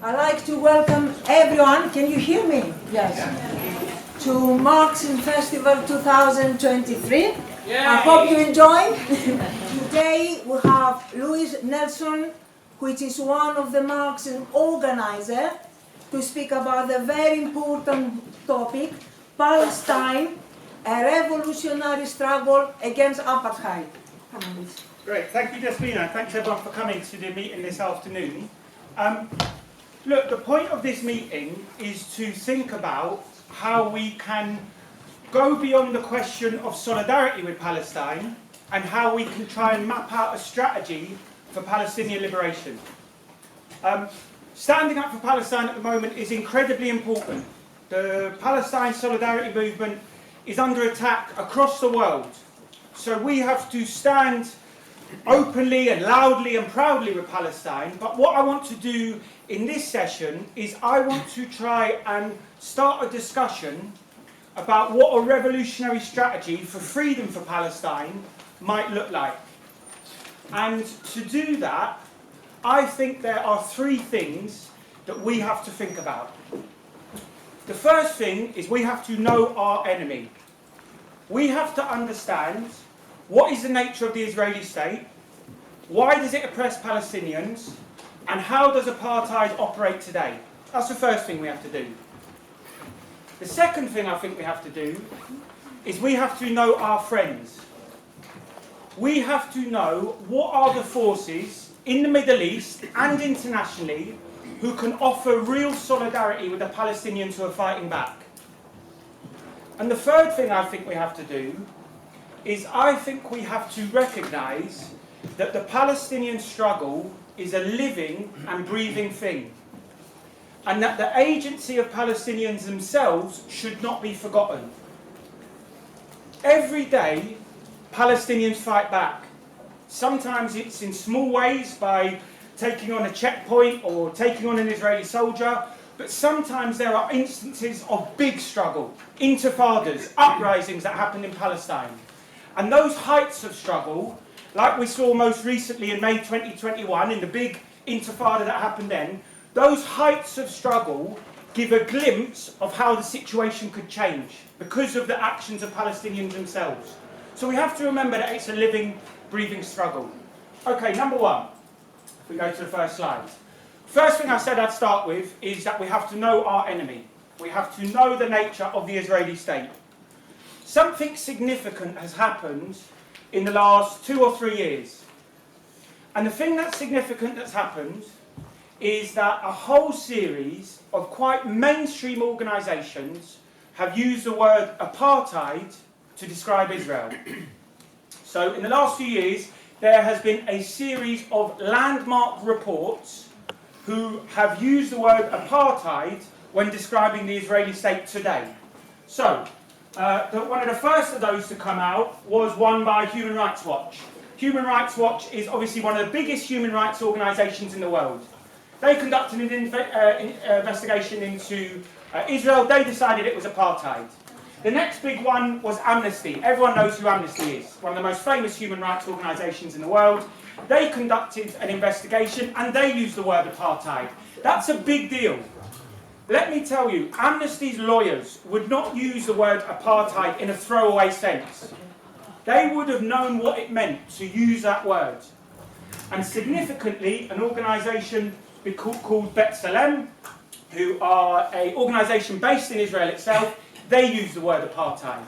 I'd like to welcome everyone. Can you hear me? Yes. To Marxism Festival 2023. Yay. I hope you enjoy. Today we have Nielsen, which is one of the Marxism organizers, to speak about the very important topic, Palestine, a revolutionary struggle against apartheid. Come on, please. Great, thank you, Despina. Thanks everyone for coming to the meeting this afternoon. Look, the point of this meeting is to think about how we can go beyond the question of solidarity with Palestine and how we can try and map out a strategy for Palestinian liberation. Standing up for Palestine at the moment is incredibly important. The Palestine solidarity movement is under attack across the world. So we have to stand openly and loudly and proudly with Palestine. But what I want to do in this session is I want to try and start a discussion about what a revolutionary strategy for freedom for Palestine might look like. And to do that, I think there are three things that we have to think about. The first thing is we have to know our enemy. We have to understand what is the nature of the Israeli state, why does it oppress Palestinians, and how does apartheid operate today? That's the first thing we have to do. The second thing I think we have to do is we have to know our friends. We have to know what are the forces in the Middle East and internationally who can offer real solidarity with the Palestinians who are fighting back. And the third thing I think we have to do is I think we have to recognise that the Palestinian struggle is a living and breathing thing, and that the agency of Palestinians themselves should not be forgotten. Every day, Palestinians fight back. Sometimes it's in small ways by taking on a checkpoint or taking on an Israeli soldier, but sometimes there are instances of big struggle, intifadas, uprisings that happen in Palestine. And those heights of struggle, like we saw most recently in May 2021 in the big intifada that happened then, those heights of struggle give a glimpse of how the situation could change because of the actions of Palestinians themselves. So we have to remember that it's a living, breathing struggle. Okay, number one, if we go to the first slide. First thing I said I'd start with is that we have to know our enemy. We have to know the nature of the Israeli state. Something significant has happened in the last 2 or 3 years. And the thing that's significant that's happened is that a whole series of quite mainstream organisations have used the word apartheid to describe Israel. So in the last few years, there has been a series of landmark reports who have used the word apartheid when describing the Israeli state today. So, one of the first of those to come out was one by Human Rights Watch. Human Rights Watch is obviously one of the biggest human rights organisations in the world. They conducted an investigation into Israel. They decided it was apartheid. The next big one was Amnesty. Everyone knows who Amnesty is, one of the most famous human rights organisations in the world. They conducted an investigation and they used the word apartheid. That's a big deal. Let me tell you, Amnesty's lawyers would not use the word apartheid in a throwaway sense. They would have known what it meant to use that word. And significantly, an organisation called B'Tselem, who are an organisation based in Israel itself, they use the word apartheid.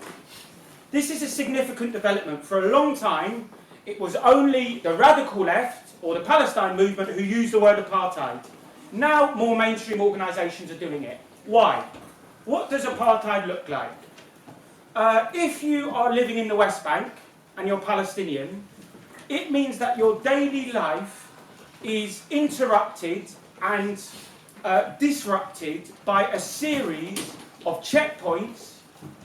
This is a significant development. For a long time, it was only the radical left or the Palestine movement who used the word apartheid. Now more mainstream organisations are doing it. Why? What does apartheid look like? If you are living in the West Bank and you're Palestinian, it means that your daily life is interrupted and disrupted by a series of checkpoints.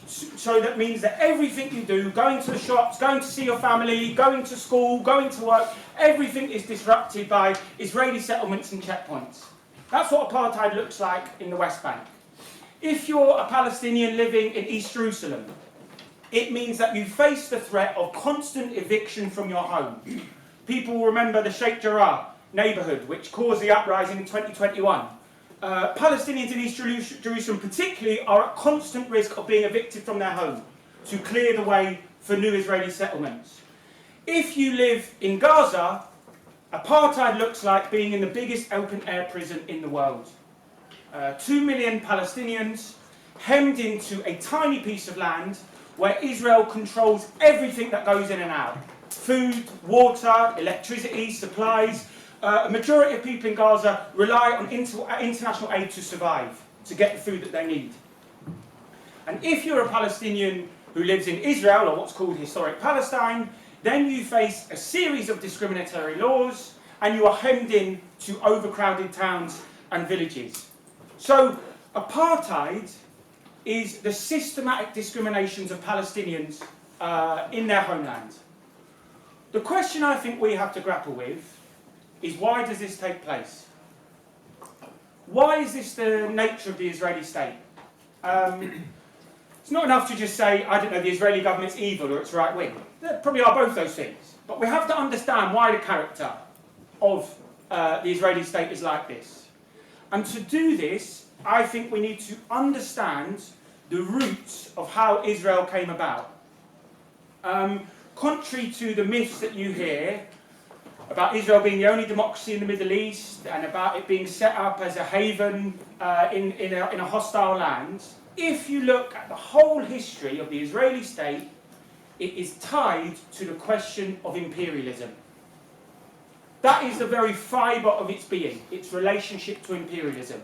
So that means that everything you do, going to the shops, going to see your family, going to school, going to work, everything is disrupted by Israeli settlements and checkpoints. That's what apartheid looks like in the West Bank. If you're a Palestinian living in East Jerusalem, it means that you face the threat of constant eviction from your home. People will remember the Sheikh Jarrah neighbourhood, which caused the uprising in 2021. Palestinians in East Jerusalem particularly are at constant risk of being evicted from their home to clear the way for new Israeli settlements. If you live in Gaza, apartheid looks like being in the biggest open-air prison in the world. 2 million Palestinians hemmed into a tiny piece of land where Israel controls everything that goes in and out. Food, water, electricity, supplies. A majority of people in Gaza rely on international aid to survive, to get the food that they need. And if you're a Palestinian who lives in Israel, or what's called historic Palestine, then you face a series of discriminatory laws, and you are hemmed in to overcrowded towns and villages. So, apartheid is the systematic discriminations of Palestinians in their homeland. The question I think we have to grapple with is, why does this take place? Why is this the nature of the Israeli state? It's not enough to just say, I don't know, the Israeli government's evil or it's right wing. There probably are both those things. But we have to understand why the character of the Israeli state is like this. And to do this, I think we need to understand the roots of how Israel came about. Contrary to the myths that you hear about Israel being the only democracy in the Middle East and about it being set up as a haven in a hostile land, if you look at the whole history of the Israeli state, it is tied to the question of imperialism. That is the very fibre of its being, its relationship to imperialism.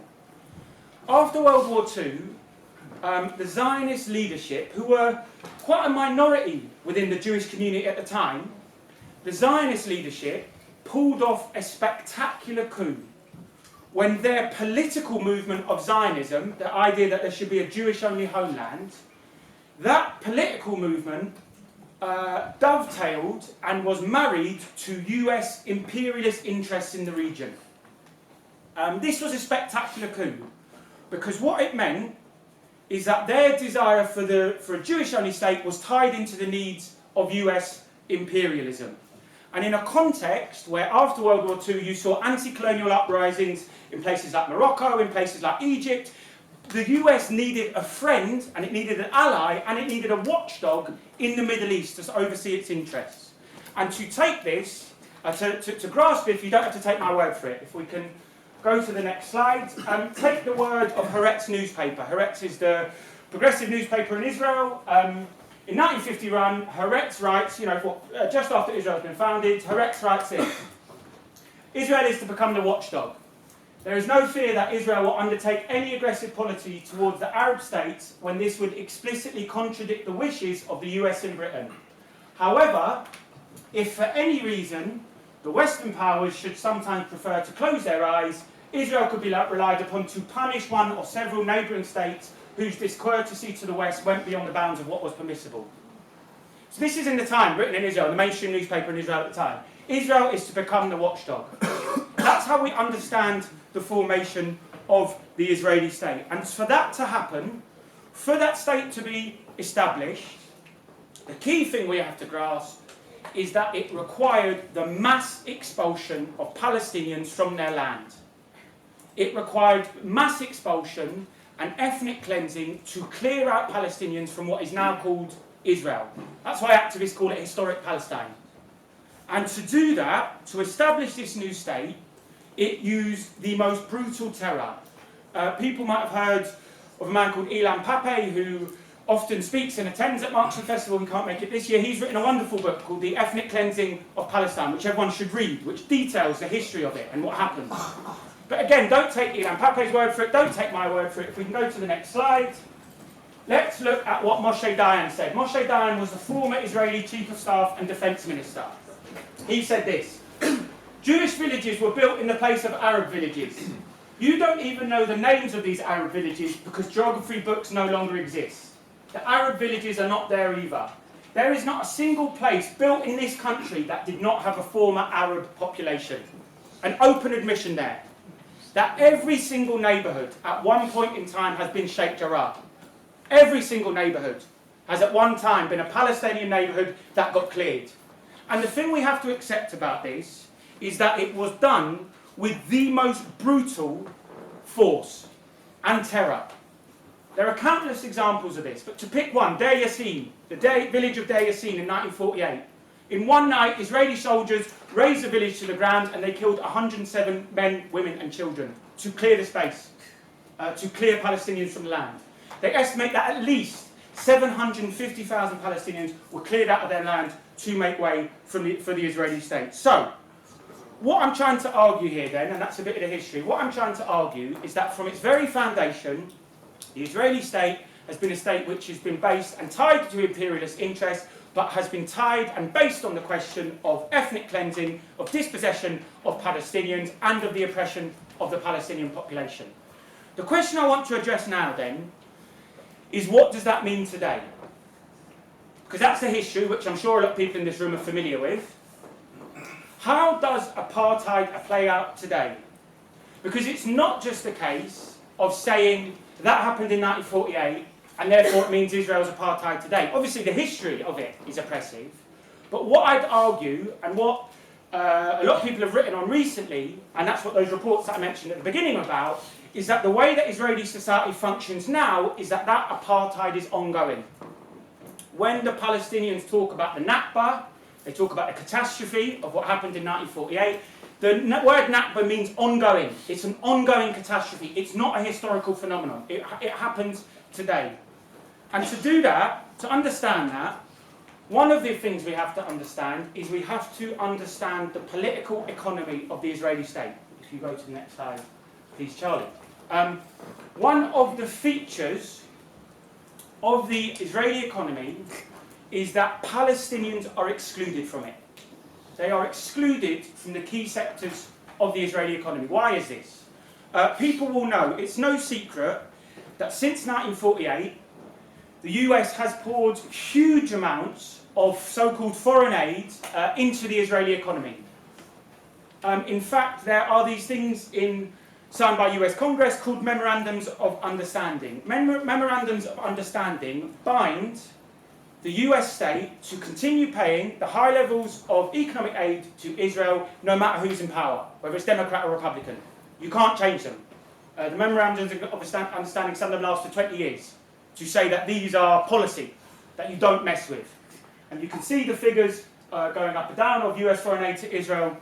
After World War II, the Zionist leadership, who were quite a minority within the Jewish community at the time, the Zionist leadership pulled off a spectacular coup when their political movement of Zionism, the idea that there should be a Jewish-only homeland, that political movement dovetailed and was married to US imperialist interests in the region. This was a spectacular coup, because what it meant is that their desire for a Jewish-only state was tied into the needs of US imperialism. And in a context where after World War II you saw anti-colonial uprisings in places like Morocco, in places like Egypt, the US needed a friend, and it needed an ally, and it needed a watchdog in the Middle East to oversee its interests. And to take this, to grasp it, you don't have to take my word for it. If we can go to the next slide, take the word of Haaretz newspaper. Haaretz is the progressive newspaper in Israel. In 1951, Haaretz writes, just after Israel has been founded, Haaretz writes this: Israel is to become the watchdog. There is no fear that Israel will undertake any aggressive policy towards the Arab states when this would explicitly contradict the wishes of the US and Britain. However, if for any reason the Western powers should sometimes prefer to close their eyes, Israel could be relied upon to punish one or several neighbouring states whose discourtesy to the West went beyond the bounds of what was permissible. So this is in the time, written in Israel, the mainstream newspaper in Israel at the time. Israel is to become the watchdog. That's how we understand the formation of the Israeli state. And for that to happen, for that state to be established, the key thing we have to grasp is that it required the mass expulsion of Palestinians from their land. It required mass expulsion and ethnic cleansing to clear out Palestinians from what is now called Israel. That's why activists call it historic Palestine. And to do that, to establish this new state, it used the most brutal terror. People might have heard of a man called Ilan Pappé, who often speaks and attends at Marxism Festival and can't make it this year. He's written a wonderful book called The Ethnic Cleansing of Palestine, which everyone should read, which details the history of it and what happened. But again, don't take Ilan Pappé's word for it, don't take my word for it. If we can go to the next slide, let's look at what Moshe Dayan said. Moshe Dayan was the former Israeli Chief of Staff and Defense Minister. He said this: Jewish villages were built in the place of Arab villages. You don't even know the names of these Arab villages because geography books no longer exist. The Arab villages are not there either. There is not a single place built in this country that did not have a former Arab population. An open admission there, that every single neighbourhood at one point in time has been Sheikh Jarrah. Every single neighbourhood has at one time been a Palestinian neighbourhood that got cleared. And the thing we have to accept about this is that it was done with the most brutal force and terror. There are countless examples of this, but to pick one, Deir Yassin, the village of Deir Yassin in 1948. In one night, Israeli soldiers razed the village to the ground and they killed 107 men, women and children to clear the space, to clear Palestinians from the land. They estimate that at least 750,000 Palestinians were cleared out of their land to make way for the Israeli state. So, what I'm trying to argue here then, and that's a bit of the history, what I'm trying to argue is that from its very foundation, the Israeli state has been a state which has been based and tied to imperialist interests, but has been tied and based on the question of ethnic cleansing, of dispossession of Palestinians, and of the oppression of the Palestinian population. The question I want to address now then is, what does that mean today? Because that's the history which I'm sure a lot of people in this room are familiar with. How does apartheid play out today? Because it's not just a case of saying that happened in 1948 and therefore it means Israel's apartheid today. Obviously the history of it is oppressive, but what I'd argue, and what a lot of people have written on recently, and that's what those reports that I mentioned at the beginning about, is that the way that Israeli society functions now is that apartheid is ongoing. When the Palestinians talk about the Nakba, they talk about the catastrophe of what happened in 1948. The word Nakba means ongoing. It's an ongoing catastrophe. It's not a historical phenomenon. It happens today. And to do that, to understand that, one of the things we have to understand is we have to understand the political economy of the Israeli state. If you go to the next slide, please, Charlie. One of the features of the Israeli economy is that Palestinians are excluded from it. They are excluded from the key sectors of the Israeli economy. Why is this? People will know, it's no secret that since 1948, the US has poured huge amounts of so-called foreign aid into the Israeli economy. In fact, there are these things signed by US Congress called Memorandums of Understanding. Memorandums of Understanding bind the US state to continue paying the high levels of economic aid to Israel no matter who's in power, whether it's Democrat or Republican. You can't change them. The Memorandums of Understanding, some of them last for 20 years, to say that these are policy, that you don't mess with. And you can see the figures going up and down of US foreign aid to Israel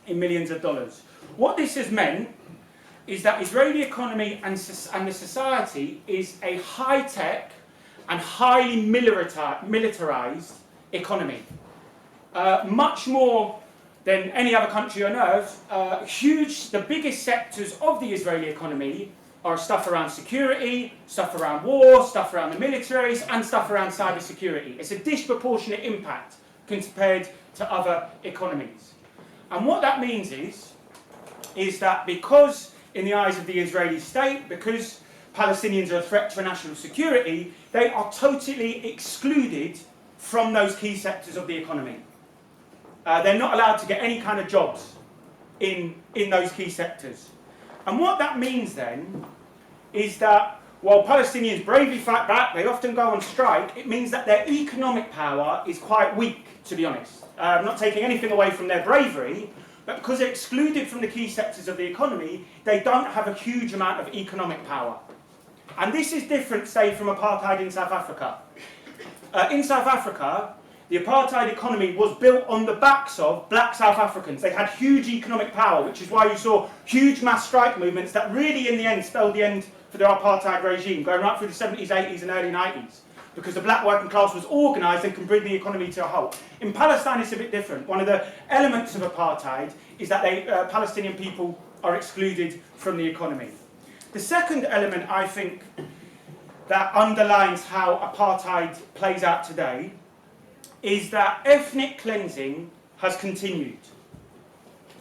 in millions of dollars. What this has meant is that Israeli economy and the society is a high-tech and highly militarized economy. Much more than any other country on earth, the biggest sectors of the Israeli economy are stuff around security, stuff around war, stuff around the militaries, and stuff around cybersecurity. It's a disproportionate impact compared to other economies. And what that means is that because, in the eyes of the Israeli state, because Palestinians are a threat to national security, they are totally excluded from those key sectors of the economy. They're not allowed to get any kind of jobs in those key sectors. And what that means then is that while Palestinians bravely fight back, they often go on strike, it means that their economic power is quite weak, to be honest. I'm not taking anything away from their bravery, but because they're excluded from the key sectors of the economy, they don't have a huge amount of economic power. And this is different, say, from apartheid in South Africa. In South Africa, the apartheid economy was built on the backs of black South Africans. They had huge economic power, which is why you saw huge mass strike movements that really, in the end, spelled the end for the apartheid regime, going right through the 70s, 80s and early 90s, because the black working class was organised and can bring the economy to a halt. In Palestine, it's a bit different. One of the elements of apartheid is that Palestinian people are excluded from the economy. The second element, I think, that underlines how apartheid plays out today is that ethnic cleansing has continued.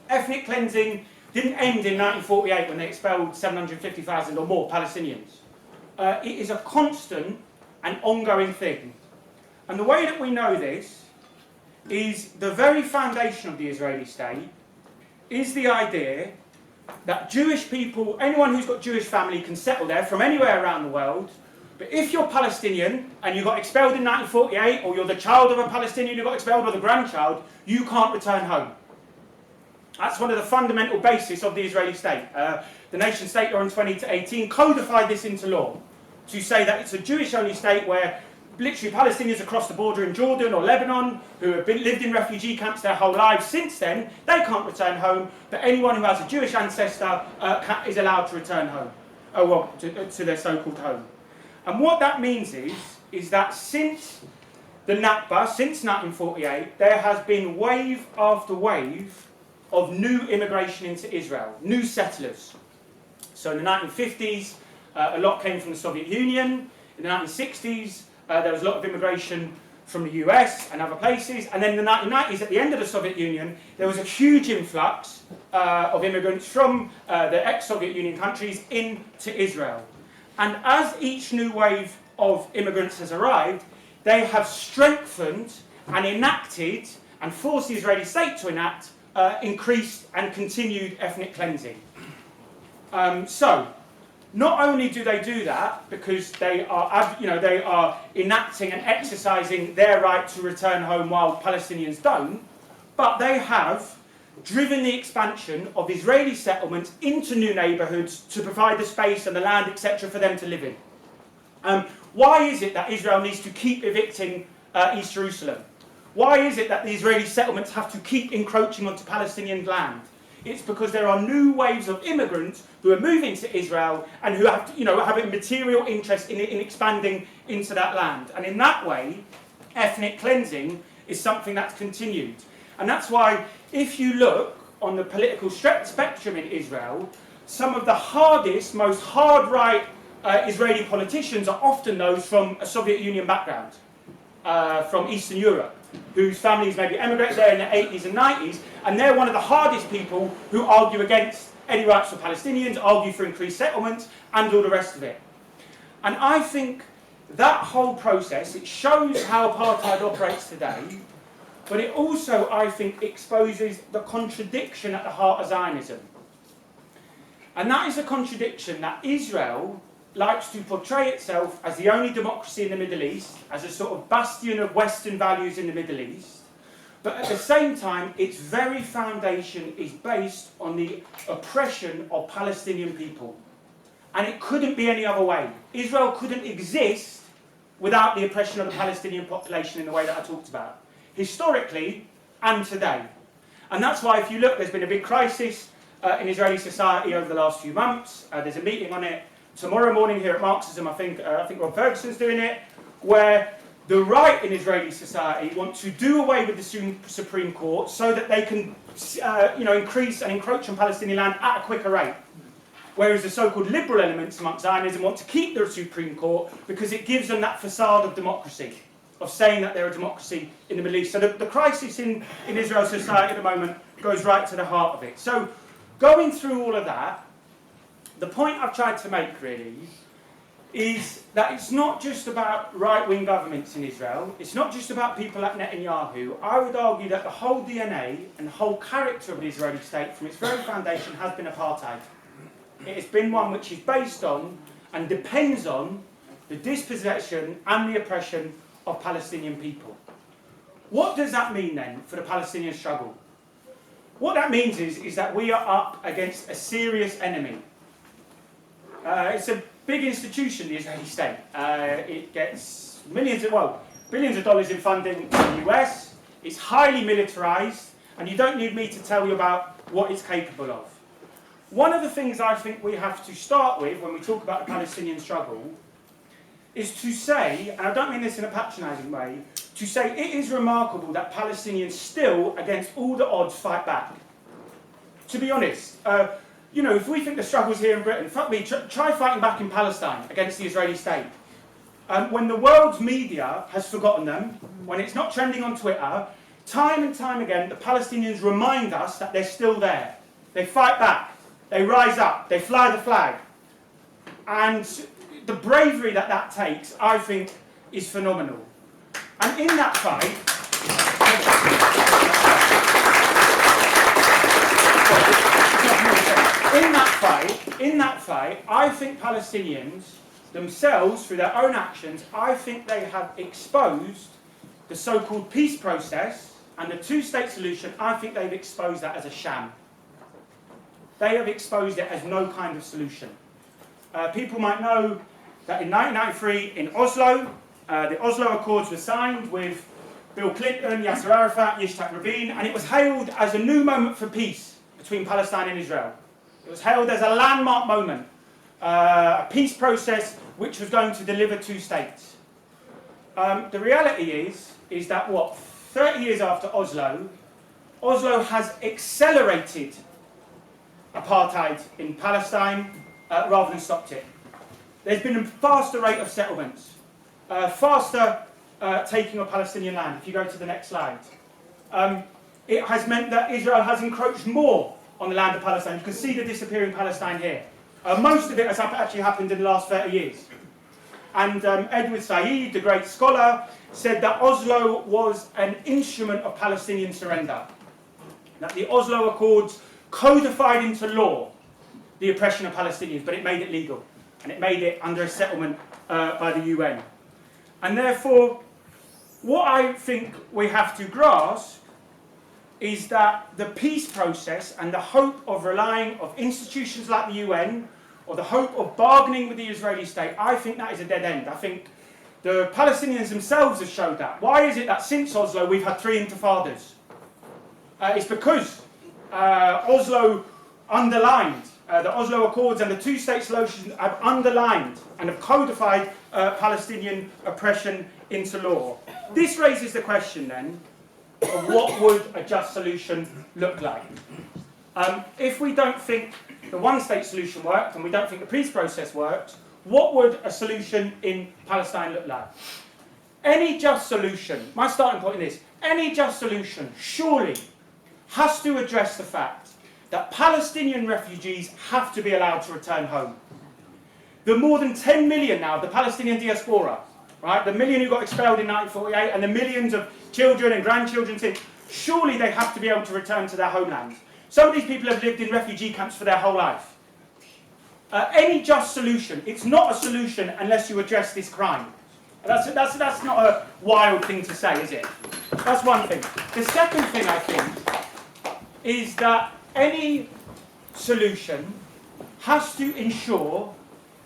Ethnic cleansing didn't end in 1948 when they expelled 750,000 or more Palestinians. It is a constant and ongoing thing. And the way that we know this is the very foundation of the Israeli state is the idea that Jewish people, anyone who's got Jewish family can settle there from anywhere around the world, but if you're Palestinian and you got expelled in 1948, or you're the child of a Palestinian who got expelled or the grandchild, you can't return home. That's one of the fundamental bases of the Israeli state. The nation state law in 2018 codified this into law to say that it's a Jewish-only state where literally Palestinians across the border in Jordan or Lebanon who have lived in refugee camps their whole lives since then, they can't return home, but anyone who has a Jewish ancestor is allowed to return home, to their so-called home. And what that means is that since the Nakba, since 1948, there has been wave after wave of new immigration into Israel, new settlers. So in the 1950s, a lot came from the Soviet Union. In the 1960s, there was a lot of immigration from the US and other places. And then in the 1990s, at the end of the Soviet Union, there was a huge influx of immigrants from the ex-Soviet Union countries into Israel. And as each new wave of immigrants has arrived, they have strengthened and enacted and forced the Israeli state to enact increased and continued ethnic cleansing. So, not only do they do that because they are enacting and exercising their right to return home while Palestinians don't, but they have driven the expansion of Israeli settlements into new neighbourhoods to provide the space and the land, etc., for them to live in. Why is it that Israel needs to keep evicting East Jerusalem? Why is it that the Israeli settlements have to keep encroaching onto Palestinian land? It's because there are new waves of immigrants who are moving to Israel and who have, have a material interest in expanding into that land. And in that way, ethnic cleansing is something that's continued. And that's why, if you look on the political spectrum in Israel, some of the hardest, most hard-right Israeli politicians are often those from a Soviet Union background, from Eastern Europe, whose families maybe emigrated there in the 80s and 90s, and they're one of the hardest people who argue against any rights for Palestinians, argue for increased settlements, and all the rest of it. And I think that whole process, it shows how apartheid operates today, but it also, I think, exposes the contradiction at the heart of Zionism. And that is a contradiction that Israel likes to portray itself as the only democracy in the Middle East, as a sort of bastion of Western values in the Middle East, but at the same time, its very foundation is based on the oppression of Palestinian people. And it couldn't be any other way. Israel couldn't exist without the oppression of the Palestinian population in the way that I talked about, historically and today. And that's why, if you look, there's been a big crisis in Israeli society over the last few months. There's a meeting on it tomorrow morning here at Marxism. I think Rob Ferguson's doing it, where the right in Israeli society want to do away with the Supreme Court so that they can increase and encroach on Palestinian land at a quicker rate. Whereas the so-called liberal elements amongst Zionism want to keep the Supreme Court because it gives them that facade of democracy, of saying that they're a democracy in the Middle East. So the crisis in Israel society at the moment goes right to the heart of it. So going through all of that, the point I've tried to make really is that it's not just about right-wing governments in Israel, it's not just about people like Netanyahu. I would argue that the whole DNA and the whole character of the Israeli state from its very foundation has been apartheid. It has been one which is based on and depends on the dispossession and the oppression of Palestinian people. What does that mean then for the Palestinian struggle? What that means is that we are up against a serious enemy. It's a big institution, the Israeli state. It gets billions of dollars in funding from the US. It's highly militarized, and you don't need me to tell you about what it's capable of. One of the things I think we have to start with when we talk about the Palestinian struggle is to say, and I don't mean this in a patronising way, to say it is remarkable that Palestinians still, against all the odds, fight back. To be honest, if we think the struggle's here in Britain, fuck me, try fighting back in Palestine against the Israeli state. When the world's media has forgotten them, when it's not trending on Twitter, time and time again, the Palestinians remind us that they're still there. They fight back, they rise up, they fly the flag. And the bravery that takes, I think, is phenomenal. And in that fight, I think Palestinians themselves, through their own actions, I think they have exposed the so-called peace process and the two-state solution. I think they've exposed that as a sham. they have exposed it as no kind of solution. People might know that in 1993 in Oslo, the Oslo Accords were signed with Bill Clinton, Yasser Arafat, Yitzhak Rabin, and it was hailed as a new moment for peace between Palestine and Israel. It was hailed as a landmark moment, a peace process which was going to deliver two states. The reality is that 30 years after Oslo, Oslo has accelerated apartheid in Palestine rather than stopped it. There's been a faster rate of settlements, faster taking of Palestinian land. If you go to the next slide. It has meant that Israel has encroached more on the land of Palestine. You can see the disappearing Palestine here. Most of it has actually happened in the last 30 years. And Edward Said, the great scholar, said that Oslo was an instrument of Palestinian surrender. That the Oslo Accords codified into law the oppression of Palestinians, but it made it legal. And it made it under a settlement by the UN. And therefore, what I think we have to grasp is that the peace process and the hope of relying on institutions like the UN, or the hope of bargaining with the Israeli state, I think that is a dead end. I think the Palestinians themselves have showed that. Why is it that since Oslo we've had 3 intifadas? It's because Oslo underlined, the Oslo Accords and the two-state solution have underlined and have codified Palestinian oppression into law. This raises the question then of what would a just solution look like? If we don't think the one-state solution worked and we don't think the peace process worked, what would a solution in Palestine look like? Any just solution, my starting point is, any just solution surely has to address the fact that Palestinian refugees have to be allowed to return home. The more than 10 million now, the Palestinian diaspora, right, the million who got expelled in 1948 and the millions of children and grandchildren, surely they have to be able to return to their homelands. Some of these people have lived in refugee camps for their whole life. Any just solution, it's not a solution unless you address this crime. That's not a wild thing to say, is it? That's one thing. The second thing, I think, is that any solution has to ensure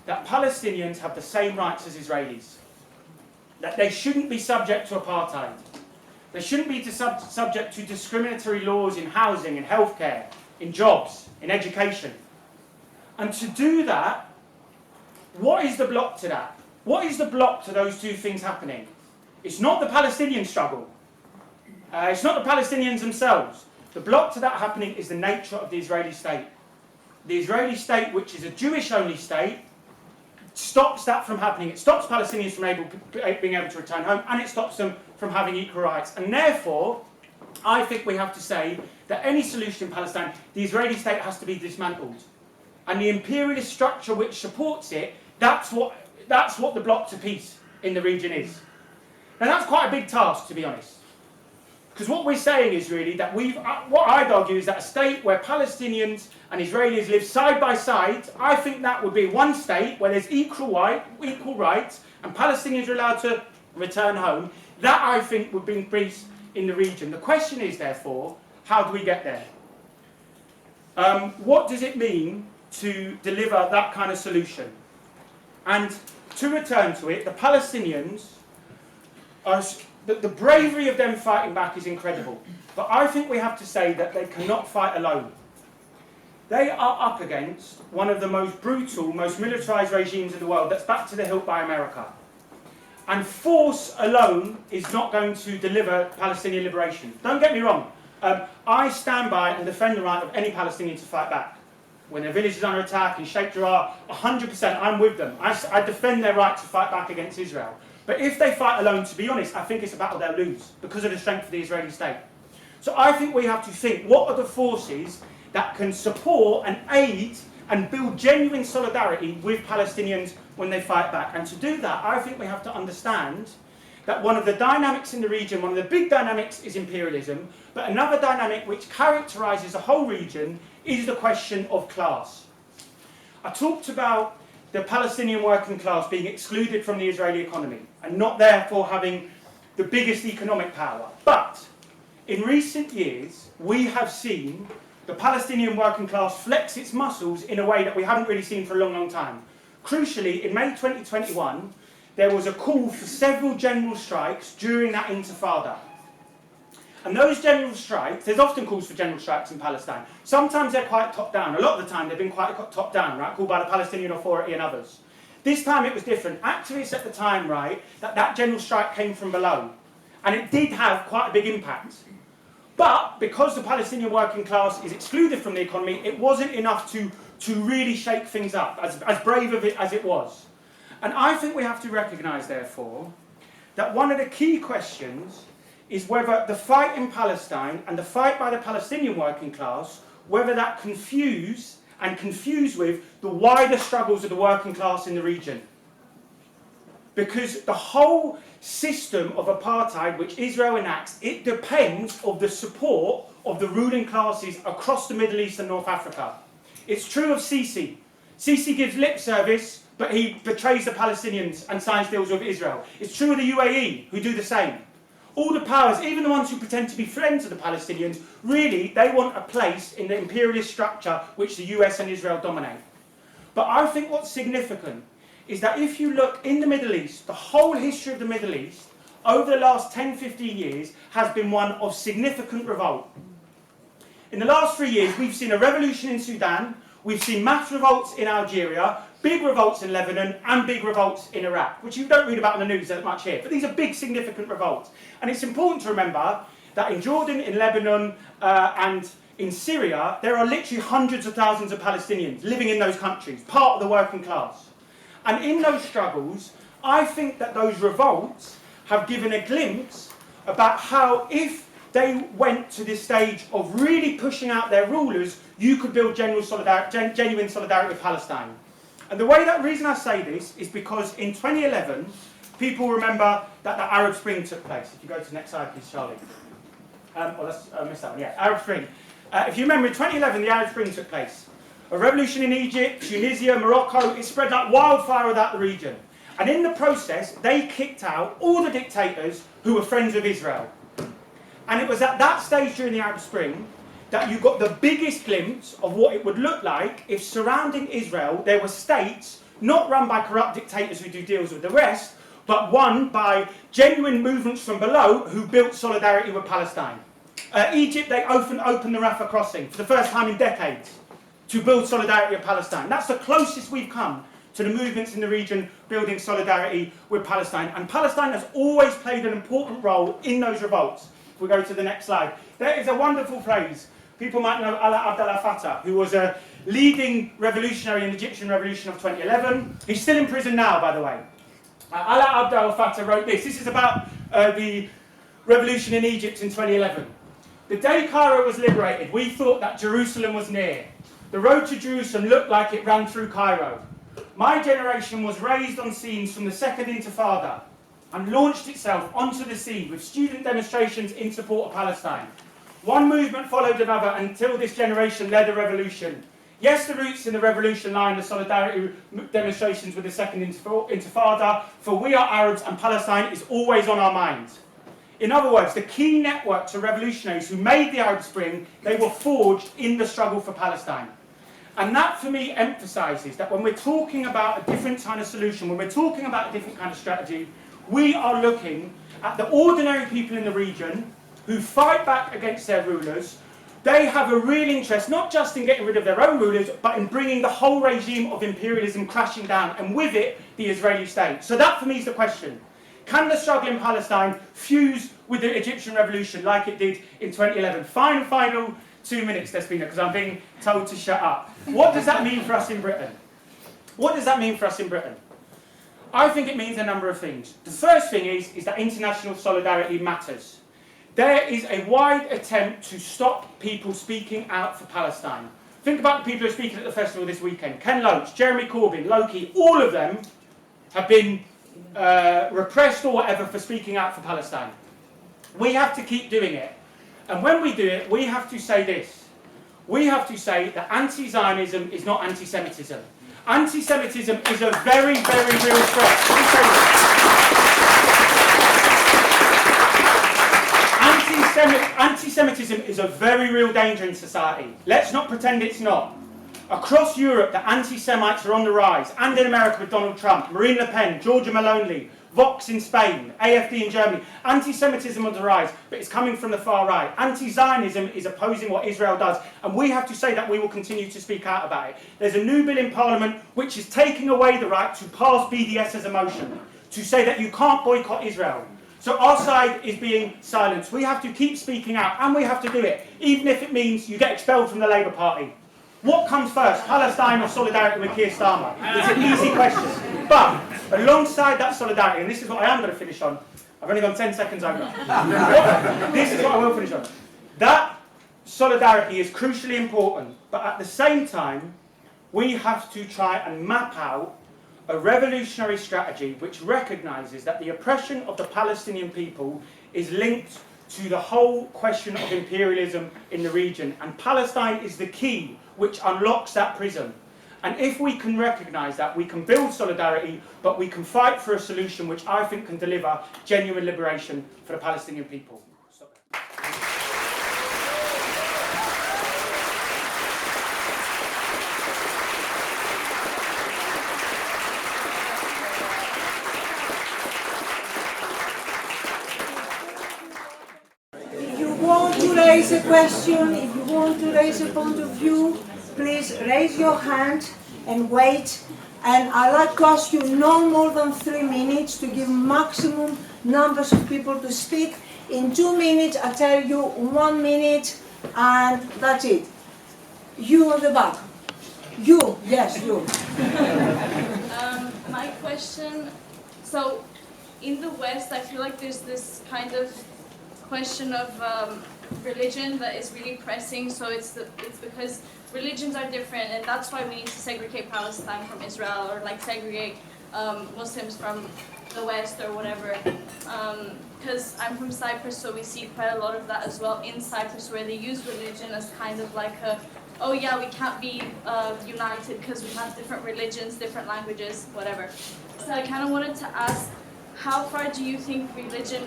that Palestinians have the same rights as Israelis. That they shouldn't be subject to apartheid. They shouldn't be subject to discriminatory laws in housing, in healthcare, in jobs, in education. And to do that, what is the block to that? What is the block to those two things happening? It's not the Palestinian struggle. It's not the Palestinians themselves. The block to that happening is the nature of the Israeli state. The Israeli state, which is a Jewish-only state, stops that from happening. It stops Palestinians from being able to return home, and it stops them from having equal rights. And therefore, I think we have to say that any solution in Palestine, the Israeli state has to be dismantled. And the imperialist structure which supports it, that's what the block to peace in the region is. Now that's quite a big task, to be honest. Because what we're saying is really that what I'd argue is that a state where Palestinians and Israelis live side by side, I think that would be one state where there's equal rights and Palestinians are allowed to return home. That, I think, would bring peace in the region. The question is, therefore, how do we get there? What does it mean to deliver that kind of solution? And to return to it, the Palestinians are... The bravery of them fighting back is incredible. But I think we have to say that they cannot fight alone. They are up against one of the most brutal, most militarised regimes in the world that's backed to the hilt by America. And force alone is not going to deliver Palestinian liberation. Don't get me wrong. I stand by and defend the right of any Palestinian to fight back. When their village is under attack in Sheikh Jarrah, 100% I'm with them. I defend their right to fight back against Israel. But if they fight alone, to be honest, I think it's a battle they'll lose because of the strength of the Israeli state. So I think we have to think, what are the forces that can support and aid and build genuine solidarity with Palestinians when they fight back? And to do that, I think we have to understand that one of the dynamics in the region, one of the big dynamics is imperialism, but another dynamic which characterises the whole region is the question of class. I talked about the Palestinian working class being excluded from the Israeli economy and not therefore having the biggest economic power. But in recent years, we have seen the Palestinian working class flex its muscles in a way that we haven't really seen for a long, long time. Crucially, in May 2021, there was a call for several general strikes during that intifada. And those general strikes, there's often calls for general strikes in Palestine. Sometimes they're quite top-down. A lot of the time they've been quite top-down, right? Called by the Palestinian Authority and others. This time it was different. Activists at the time, right, that general strike came from below. And it did have quite a big impact. But because the Palestinian working class is excluded from the economy, it wasn't enough to really shake things up, as brave of it as it was. And I think we have to recognise, therefore, that one of the key questions is whether the fight in Palestine and the fight by the Palestinian working class, whether that confuse with the wider struggles of the working class in the region. Because the whole system of apartheid which Israel enacts, it depends on the support of the ruling classes across the Middle East and North Africa. It's true of Sisi. Sisi gives lip service, but he betrays the Palestinians and signs deals with Israel. It's true of the UAE, who do the same. All the powers, even the ones who pretend to be friends of the Palestinians, really, they want a place in the imperialist structure which the US and Israel dominate. But I think what's significant is that if you look in the Middle East, the whole history of the Middle East, over the last 10, 15 years, has been one of significant revolt. In the last 3 years, we've seen a revolution in Sudan, we've seen mass revolts in Algeria, big revolts in Lebanon, and big revolts in Iraq, which you don't read about in the news that much here. But these are big, significant revolts. And it's important to remember that in Jordan, in Lebanon, and in Syria, there are literally hundreds of thousands of Palestinians living in those countries, part of the working class. And in those struggles, I think that those revolts have given a glimpse about how, if they went to this stage of really pushing out their rulers, you could build genuine solidarity with Palestine. And the reason I say this is because in 2011, people remember that the Arab Spring took place. If you go to the next slide, please, Charlie. Let's miss that one. Yeah, Arab Spring. If you remember, in 2011, the Arab Spring took place. A revolution in Egypt, Tunisia, Morocco, it spread like wildfire without the region. And in the process, they kicked out all the dictators who were friends with Israel. And it was at that stage during the Arab Spring that you got the biggest glimpse of what it would look like if surrounding Israel there were states not run by corrupt dictators who do deals with the rest, but won by genuine movements from below who built solidarity with Palestine. Egypt, they opened the Rafah crossing for the first time in decades to build solidarity with Palestine. That's the closest we've come to the movements in the region building solidarity with Palestine. And Palestine has always played an important role in those revolts. If we go to the next slide. There is a wonderful phrase. People might know Alaa Abdel Fattah, who was a leading revolutionary in the Egyptian revolution of 2011. He's still in prison now, by the way. Alaa Abdel Fattah wrote this. This is about the revolution in Egypt in 2011. The day Cairo was liberated, we thought that Jerusalem was near. The road to Jerusalem looked like it ran through Cairo. My generation was raised on scenes from the Second Intifada and launched itself onto the scene with student demonstrations in support of Palestine. One movement followed another until this generation led a revolution. Yes, the roots in the revolution lie in the solidarity demonstrations with the Second Intifada, for we are Arabs and Palestine is always on our minds. In other words, the key network to revolutionaries who made the Arab Spring, they were forged in the struggle for Palestine. And that, for me, emphasises that when we're talking about a different kind of solution, when we're talking about a different kind of strategy, we are looking at the ordinary people in the region who fight back against their rulers. They have a real interest, not just in getting rid of their own rulers, but in bringing the whole regime of imperialism crashing down, and with it, the Israeli state. So that, for me, is the question. Can the struggle in Palestine fuse with the Egyptian revolution like it did in 2011? Final 2 minutes, Despina, because I'm being told to shut up. What does that mean for us in Britain? What does that mean for us in Britain? I think it means a number of things. The first thing is that international solidarity matters. There is a wide attempt to stop people speaking out for Palestine. Think about the people who are speaking at the festival this weekend. Ken Loach, Jeremy Corbyn, Loki, all of them have been repressed or whatever for speaking out for Palestine. We have to keep doing it. And when we do it, we have to say this. We have to say that anti-Zionism is not anti-Semitism. Anti-Semitism is a very, very real threat. Let me say this. Anti-Semitism is a very real danger in society. Let's not pretend it's not. Across Europe, the anti-Semites are on the rise, and in America with Donald Trump, Marine Le Pen, Giorgia Meloni, Vox in Spain, AfD in Germany. Anti-Semitism on the rise, but it's coming from the far right. Anti-Zionism is opposing what Israel does, and we have to say that we will continue to speak out about it. There's a new bill in Parliament which is taking away the right to pass BDS as a motion, to say that you can't boycott Israel. So our side is being silenced. We have to keep speaking out, and we have to do it, even if it means you get expelled from the Labour Party. What comes first, Palestine or solidarity with Keir Starmer? It's an easy question. But alongside that solidarity, and this is what I am going to finish on, I've only gone 10 seconds over. This is what I will finish on. That solidarity is crucially important, but at the same time, we have to try and map out a revolutionary strategy which recognises that the oppression of the Palestinian people is linked to the whole question of imperialism in the region. And Palestine is the key which unlocks that prism. And if we can recognise that, we can build solidarity, but we can fight for a solution which I think can deliver genuine liberation for the Palestinian people. If you want to raise a question, if you want to raise a point of view, please raise your hand and wait. And I'd like to ask you no more than 3 minutes to give maximum numbers of people to speak. In 2 minutes, I tell you 1 minute, and that's it. You on the back. You, yes, you. My question, so in the West, I feel like there's this kind of question of religion that is really pressing. So it's because religions are different, and that's why we need to segregate Palestine from Israel, or like segregate Muslims from the West or whatever. Because I'm from Cyprus, so we see quite a lot of that as well in Cyprus, where they use religion as kind of like a, oh yeah, we can't be united because we have different religions, different languages, whatever. So I kind of wanted to ask, how far do you think religion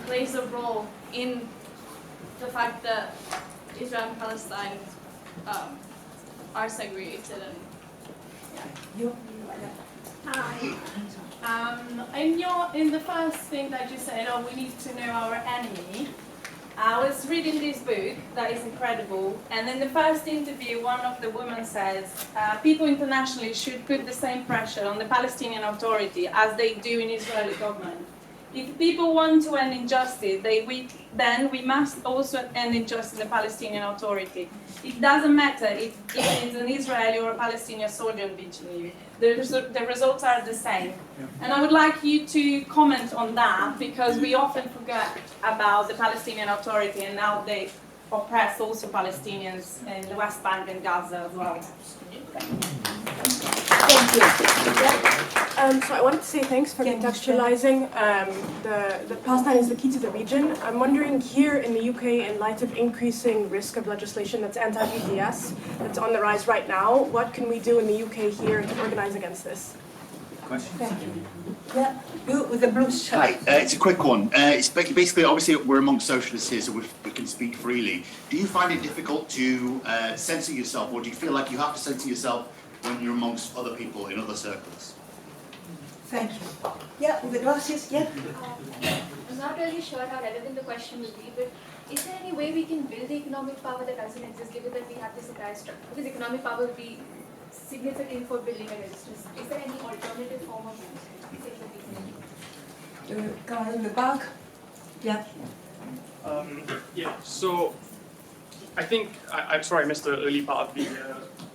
plays a role in the fact that Israel and Palestine are segregated? And You. Hi. In the first thing that you said, oh, we need to know our enemy, I was reading this book that is incredible, and in the first interview, one of the women says, people internationally should put the same pressure on the Palestinian Authority as they do in Israeli government. If people want to end injustice, then we must also end injustice in the Palestinian Authority. It doesn't matter if it's an Israeli or a Palestinian soldier beating you. The results are the same. And I would like you to comment on that, because we often forget about the Palestinian Authority and how they oppress also Palestinians in the West Bank and Gaza as well. Thank you. Yeah. So I wanted to say thanks for contextualizing the Palestine is the key to the region. I'm wondering, here in the UK, in light of increasing risk of legislation that's anti-BDS, that's on the rise right now, what can we do in the UK here to organize against this? Question? Thank you. Yeah, you with the blue shirt. Hi, it's a quick one. It's basically, obviously, we're amongst socialists here, so we can speak freely. Do you find it difficult to censor yourself, or do you feel like you have to censor yourself when you're amongst other people in other circles? Thank you. Yeah, with the glasses, yeah. I'm not really sure how relevant the question will be, but is there any way we can build the economic power that doesn't exist, given that we have this entire structure? Because economic power will be significant for building a resistance. Is there any alternative form of Guy in the back. Yeah. Yeah, so I think, I'm sorry I missed the early part of the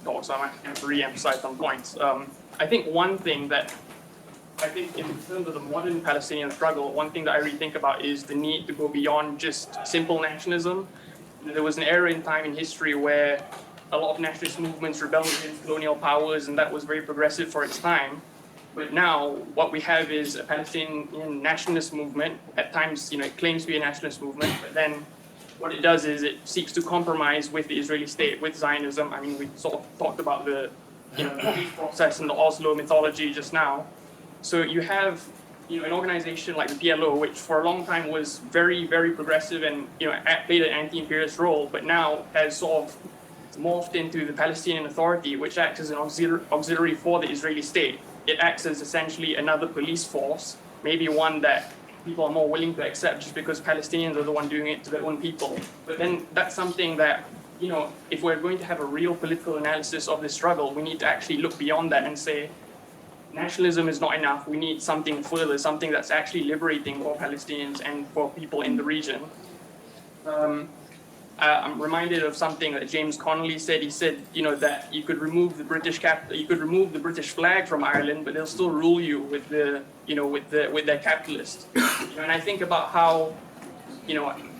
talk, so I might have to re-emphasize some points. I think one thing that, I think in terms of the modern Palestinian struggle, one thing that I really think about is the need to go beyond just simple nationalism. There was an era in time in history where a lot of nationalist movements rebelled against colonial powers, and that was very progressive for its time. But now what we have is a Palestinian nationalist movement. At times, it claims to be a nationalist movement, but then what it does is it seeks to compromise with the Israeli state, with Zionism. I mean, we sort of talked about the peace process and the Oslo mythology just now. So you have an organization like the PLO, which for a long time was very, very progressive and played an anti-imperialist role, but now has sort of morphed into the Palestinian Authority, which acts as an auxiliary for the Israeli state. It acts as essentially another police force, maybe one that people are more willing to accept just because Palestinians are the one doing it to their own people. But then that's something that, if we're going to have a real political analysis of this struggle, we need to actually look beyond that and say, nationalism is not enough. We need something further, something that's actually liberating for Palestinians and for people in the region. I'm reminded of something that James Connolly said. He said, that you could remove the British flag from Ireland, but they'll still rule you with with their capitalist. And I think about how,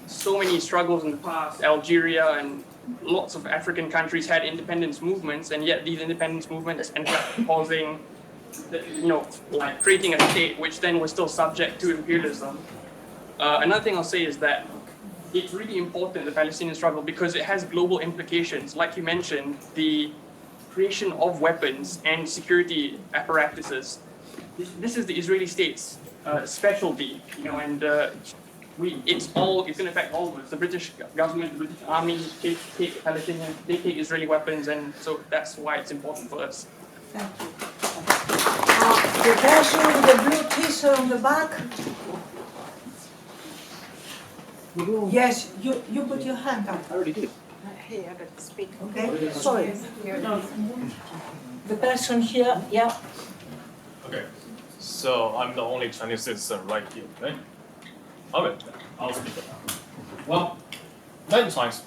so many struggles in the past, Algeria and lots of African countries had independence movements, and yet these independence movements ended up causing, like creating a state which then was still subject to imperialism. Another thing I'll say is that it's really important, the Palestinian struggle, because it has global implications. Like you mentioned, the creation of weapons and security apparatuses. This is the Israeli state's specialty, and it's going to affect all of us. The British government, the British army take Palestinians, they take Israeli weapons, and so that's why it's important for us. Thank you. The person with the blue t-shirt on the back. Yes, you put your hand up. I already did. Hey, I got to speak. Okay, sorry. The person here, yeah. Okay, so I'm the only Chinese citizen right here, right? Alright, I'll speak about. Well, many times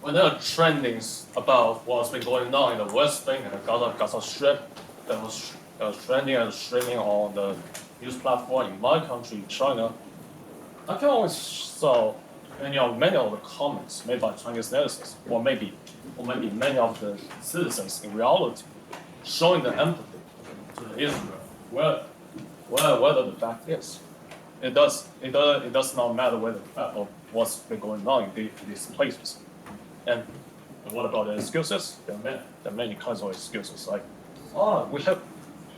when there are trendings about what's been going on in the West Bank and the Gaza Strip, that was trending and streaming on the news platform in my country, China, I can always saw many of the comments made by Chinese netizens, or maybe many of the citizens in reality, showing the empathy to the Israel, whether the fact is. It does not matter whether the fact of what's been going on in these places. And what about the excuses? There are many kinds of excuses, like, we have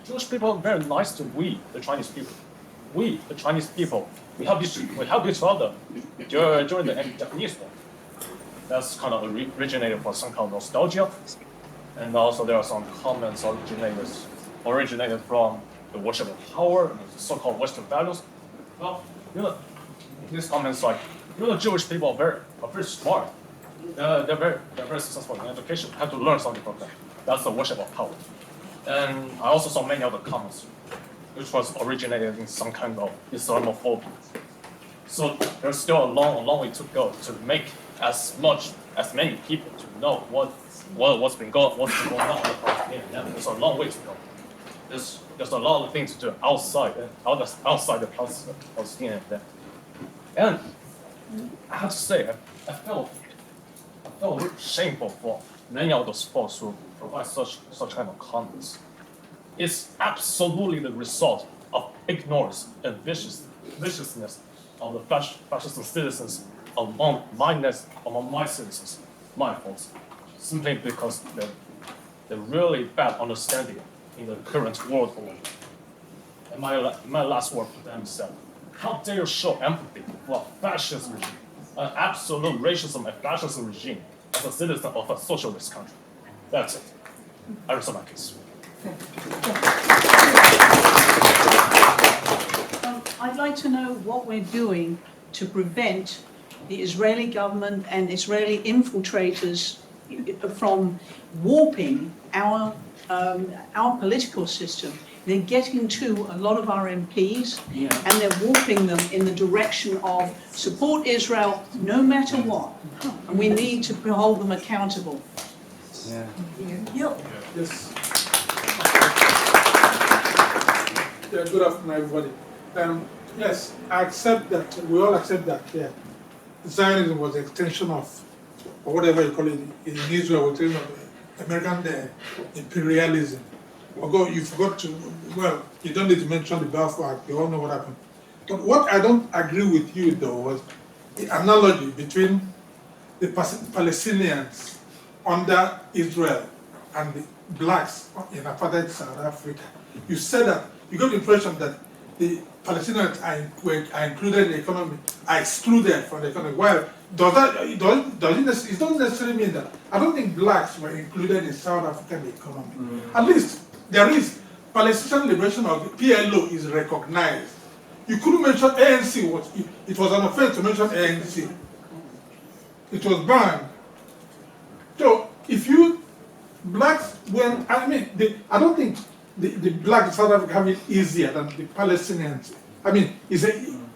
Jewish people are very nice to we, the Chinese people. We, the Chinese people, we help each other during the Japanese War. That's kind of originated for some kind of nostalgia. And also there are some comments originated from the worship of power and the so-called Western values. Well, these comments like, the Jewish people are very smart. They're very successful in education. Have to learn something from them. That's the worship of power. And I also saw many other comments, which was originated in some kind of Islamophobia. So there's still a long way to go to make as many people to know what's been going on in the Palestinian land. There's a long way to go. There's a lot of things to do outside the Palestinian land. And I have to say, I felt shameful for many of those folks who provide such kind of comments. It's absolutely the result of ignorance and viciousness of the fascist citizens among my citizens, my folks, simply because they're really bad understanding in the current world order. And my last word to them is that, how dare you show empathy for a fascist regime, an absolute racism and fascist regime as a citizen of a socialist country? That's it. I resolve my case. I'd like to know what we're doing to prevent the Israeli government and Israeli infiltrators from warping our political system. They're getting to a lot of our MPs, and they're warping them in the direction of support Israel no matter what. And we need to hold them accountable. Yeah. Yes. Yeah, good afternoon, everybody. Yes, I accept that, we all accept that, Zionism was an extension of, or whatever you call it, in Israel, was an extension of American imperialism. You forgot to, well, you don't need to mention the Balfour Act, you all know what happened. But what I don't agree with you, though, was the analogy between the Palestinians under Israel and the blacks in apartheid South Africa. You said that, you got the impression that the Palestinians are included in the economy, are excluded from the economy. Well, it doesn't necessarily mean that. I don't think blacks were included in South African economy. At least there is Palestinian Liberation of PLO is recognized. You couldn't mention ANC. It was an offense to mention ANC. It was banned. So if you blacks went, I don't think the blacks in South Africa have it easier than the Palestinians. I mean,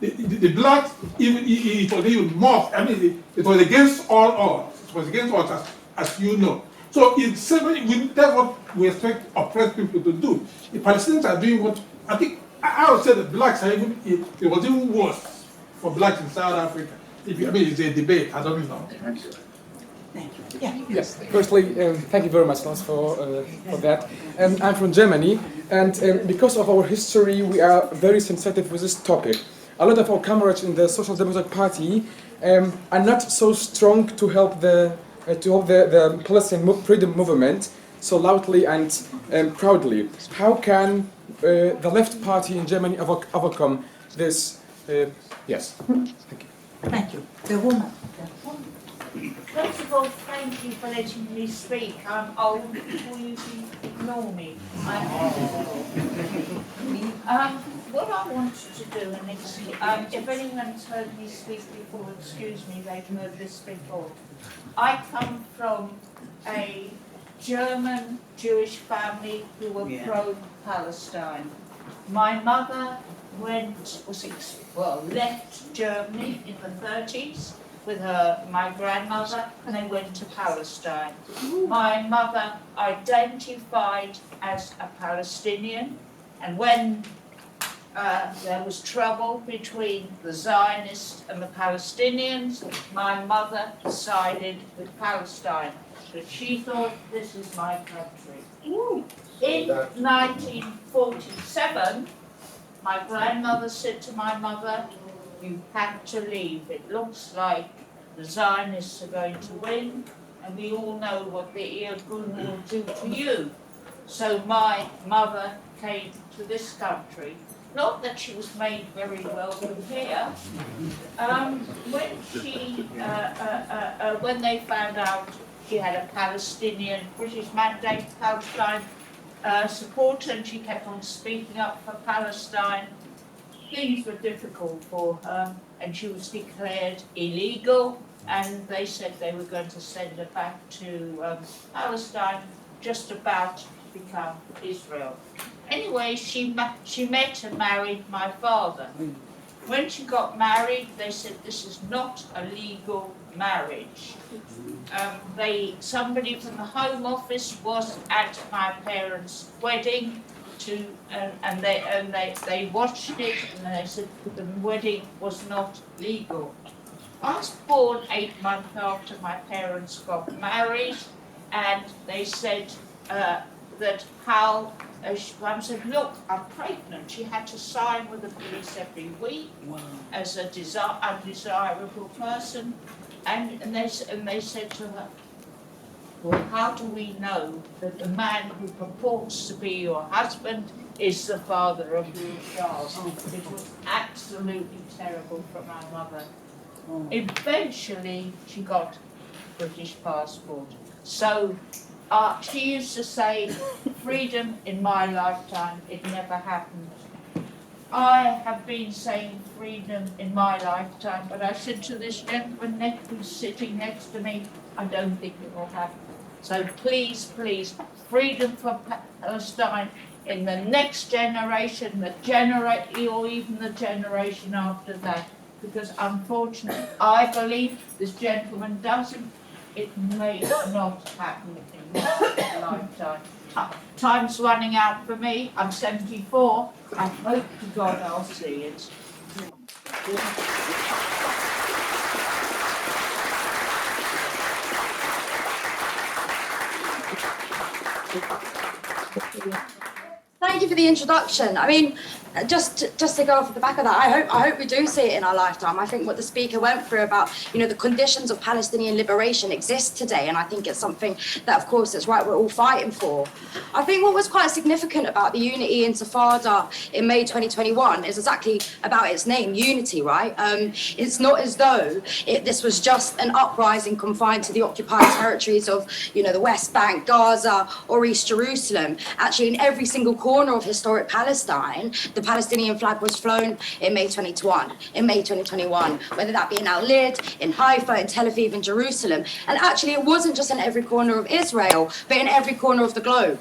the blacks, it was even more, it was against all odds. It was against all odds, as you know. So that's what we expect oppressed people to do. The Palestinians are doing what, I think, I would say the blacks are even, it was even worse for blacks in South Africa. It's a debate, I don't know. Thank you. Yeah. Yes, firstly, thank you very much, Lars, for that. I'm from Germany, and because of our history, we are very sensitive with this topic. A lot of our comrades in the Social Democratic Party are not so strong to help the Palestinian freedom movement so loudly and proudly. How can the left party in Germany overcome this? Yes. Thank you. Thank you. The woman. First of all, thank you for letting me speak. I'm old, before you ignore me. What I wanted to do, and if anyone's heard me speak before, excuse me, they've heard this before. I come from a German Jewish family who were pro-Palestine. My mother left Germany in the 30s with my grandmother, and they went to Palestine. My mother identified as a Palestinian, and when there was trouble between the Zionists and the Palestinians, my mother sided with Palestine, but she thought, this is my country. In 1947, my grandmother said to my mother, you have to leave. It looks like the Zionists are going to win, and we all know what the Irgun will do to you. So my mother came to this country. Not that she was made very welcome here. When they found out she had a Palestinian British mandate, Palestine supporter, and she kept on speaking up for Palestine, things were difficult for her, and she was declared illegal, and they said they were going to send her back to Palestine, just about to become Israel. Anyway, she met and married my father. When she got married, they said this is not a legal marriage. Somebody from the Home Office was at my parents' wedding, and they watched it, and they said the wedding was not legal. I was born 8 months after my parents got married, and they said that how. Mum said, look, I'm pregnant. She had to sign with the police every week as a undesirable person. And they said to her, well, how do we know that the man who purports to be your husband is the father of your child? It was absolutely terrible for my mother. Eventually, she got a British passport. So she used to say, freedom in my lifetime, it never happened. I have been saying freedom in my lifetime, but I said to this gentleman who's sitting next to me, I don't think it will happen. So please, please, freedom for Palestine in the next generation, or even the generation after that. Because unfortunately, I believe this gentleman doesn't. It may not happen in my lifetime. Time's running out for me. I'm 74. I hope to God I'll see it. Thank you for the introduction. I mean, just to go off the back of that, I hope we do see it in our lifetime. I think what the speaker went through about, the conditions of Palestinian liberation exist today, and I think it's something that, of course, it's right we're all fighting for. I think what was quite significant about the Unity Intifada in May 2021 is exactly about its name, unity, right? It's not as though this was just an uprising confined to the occupied territories of, the West Bank, Gaza, or East Jerusalem. Actually, in every single corner of historic Palestine, the Palestinian flag was flown in May 2021, whether that be in Al-Lid, in Haifa, in Tel Aviv, in Jerusalem. And actually, it wasn't just in every corner of Israel, but in every corner of the globe.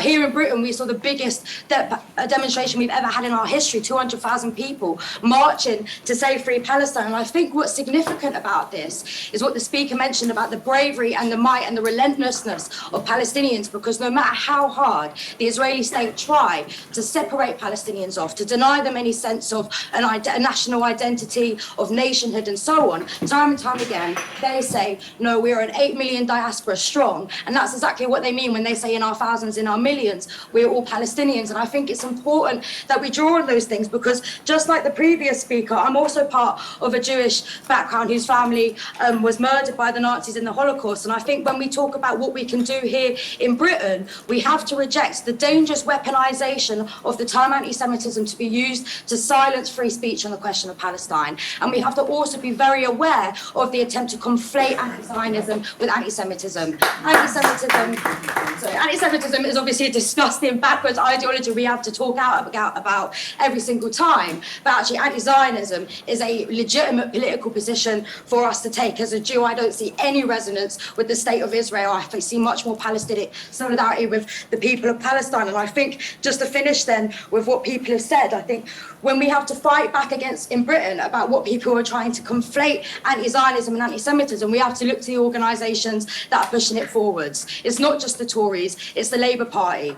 Here in Britain, we saw the biggest demonstration we've ever had in our history, 200,000 people marching to save free Palestine. And I think what's significant about this is what the speaker mentioned about the bravery and the might and the relentlessness of Palestinians, because no matter how hard the Israeli state try to separate Palestinians off, to deny them any sense of a national identity, of nationhood and so on, time and time again, they say, no, we are an 8 million diaspora strong. And that's exactly what they mean when they say in our thousands, in our millions, we're all Palestinians. And I think it's important that we draw on those things, because just like the previous speaker, I'm also part of a Jewish background whose family was murdered by the Nazis in the Holocaust. And I think when we talk about what we can do here in Britain, we have to reject the dangerous weaponization of the term anti-Semitism to be used to silence free speech on the question of Palestine. And we have to also be very aware of the attempt to conflate anti-Zionism with anti-Semitism. Anti-Semitism is obviously a disgusting, backwards ideology we have to talk out about every single time. But actually, anti-Zionism is a legitimate political position for us to take. As a Jew, I don't see any resonance with the state of Israel. I see much more Palestinian solidarity with the people of Palestine. And I think, just to finish then with what people have said, I think when we have to fight back against in Britain about what people are trying to conflate anti-Zionism and anti-Semitism, we have to look to the organisations that are pushing it forwards. It's not just the Tories, it's the Labour Party.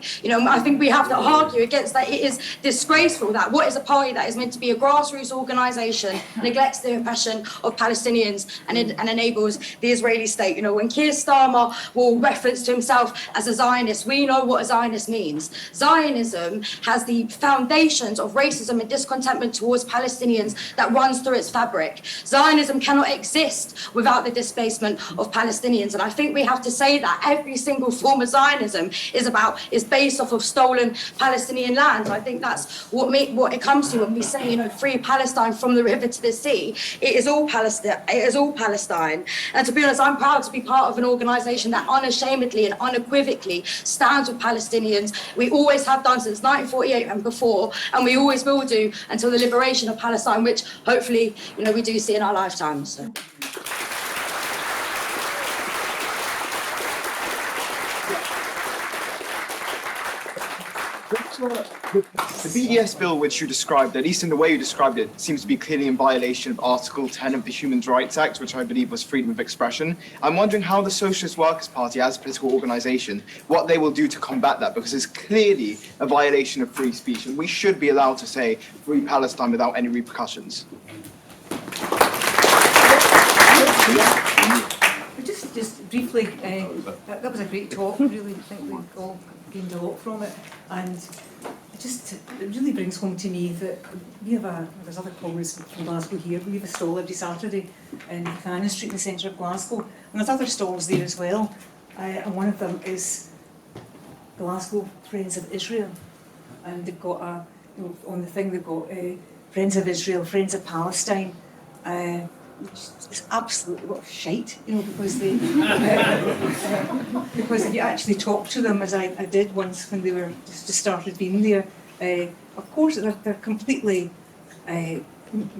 I think we have to argue against that. It is disgraceful that what is a party that is meant to be a grassroots organisation neglects the oppression of Palestinians and enables the Israeli state. When Keir Starmer will reference to himself as a Zionist, we know what a Zionist means. Zionism has the foundations of racism and discontentment towards Palestinians that runs through its fabric. Zionism cannot exist without the displacement of Palestinians. And I think we have to say that every single form of Zionism is based off of stolen Palestinian land. I think that's what it comes to when we say, free Palestine from the river to the sea. It is all Palestine. And to be honest, I'm proud to be part of an organisation that unashamedly and unequivocally stands with Palestinians. We always have done since 1948 and before, and we always will do until the liberation of Palestine, which hopefully, we do see in our lifetimes. So. The BDS bill, which you described, at least in the way you described it, seems to be clearly in violation of Article 10 of the Human Rights Act, which I believe was freedom of expression. I'm wondering how the Socialist Workers' Party, as a political organisation, what they will do to combat that, because it's clearly a violation of free speech, and we should be allowed to say free Palestine without any repercussions. Just briefly, that was a great talk. Really, I think we all gained a lot from it, and it really brings home to me that there's other comrades from Glasgow here. We have a stall every Saturday in Cannon Street in the centre of Glasgow, and there's other stalls there as well. And one of them is Glasgow Friends of Israel, and they've got on the thing they've got Friends of Israel, Friends of Palestine. It's absolutely what shite, because because if you actually talk to them, as I did once when they were just started being there, of course they're completely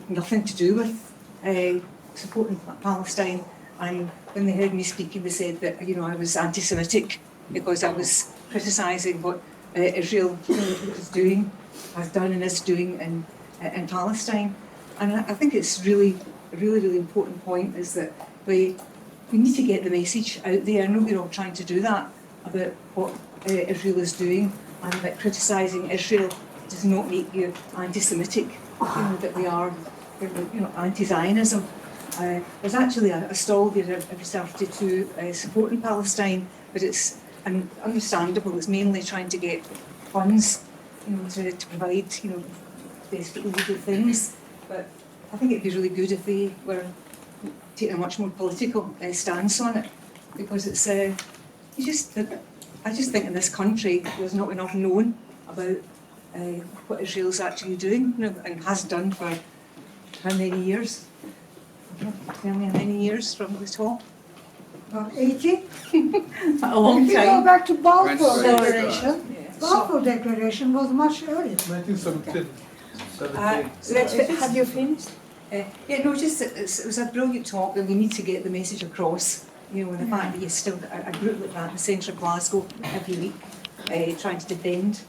nothing to do with supporting Palestine. And when they heard me speaking, they said that I was anti-Semitic because I was criticising what Israel was doing, has done and is doing in Palestine. And I think it's a really important point is that we need to get the message out there. I know we're all trying to do that about what Israel is doing, and that criticising Israel does not make you anti-Semitic. That we are, anti-Zionism. There's actually a stall there every Saturday to supporting Palestine, but it's understandable. It's mainly trying to get funds to provide, basically legal things. But I think it'd be really good if they were taking a much more political stance on it, because it's I just think in this country there's not enough known about what Israel's actually doing, and has done for how many years? Tell me how many years from the top? 80? A long If you go time. back to Balfour So- Declaration, Yeah. Balfour Declaration was much earlier. 1917. Have you finished? Yeah, no, just it was a brilliant talk, and we need to get the message across. And the fact that you still got a group like that in the centre of Glasgow every week, trying to defend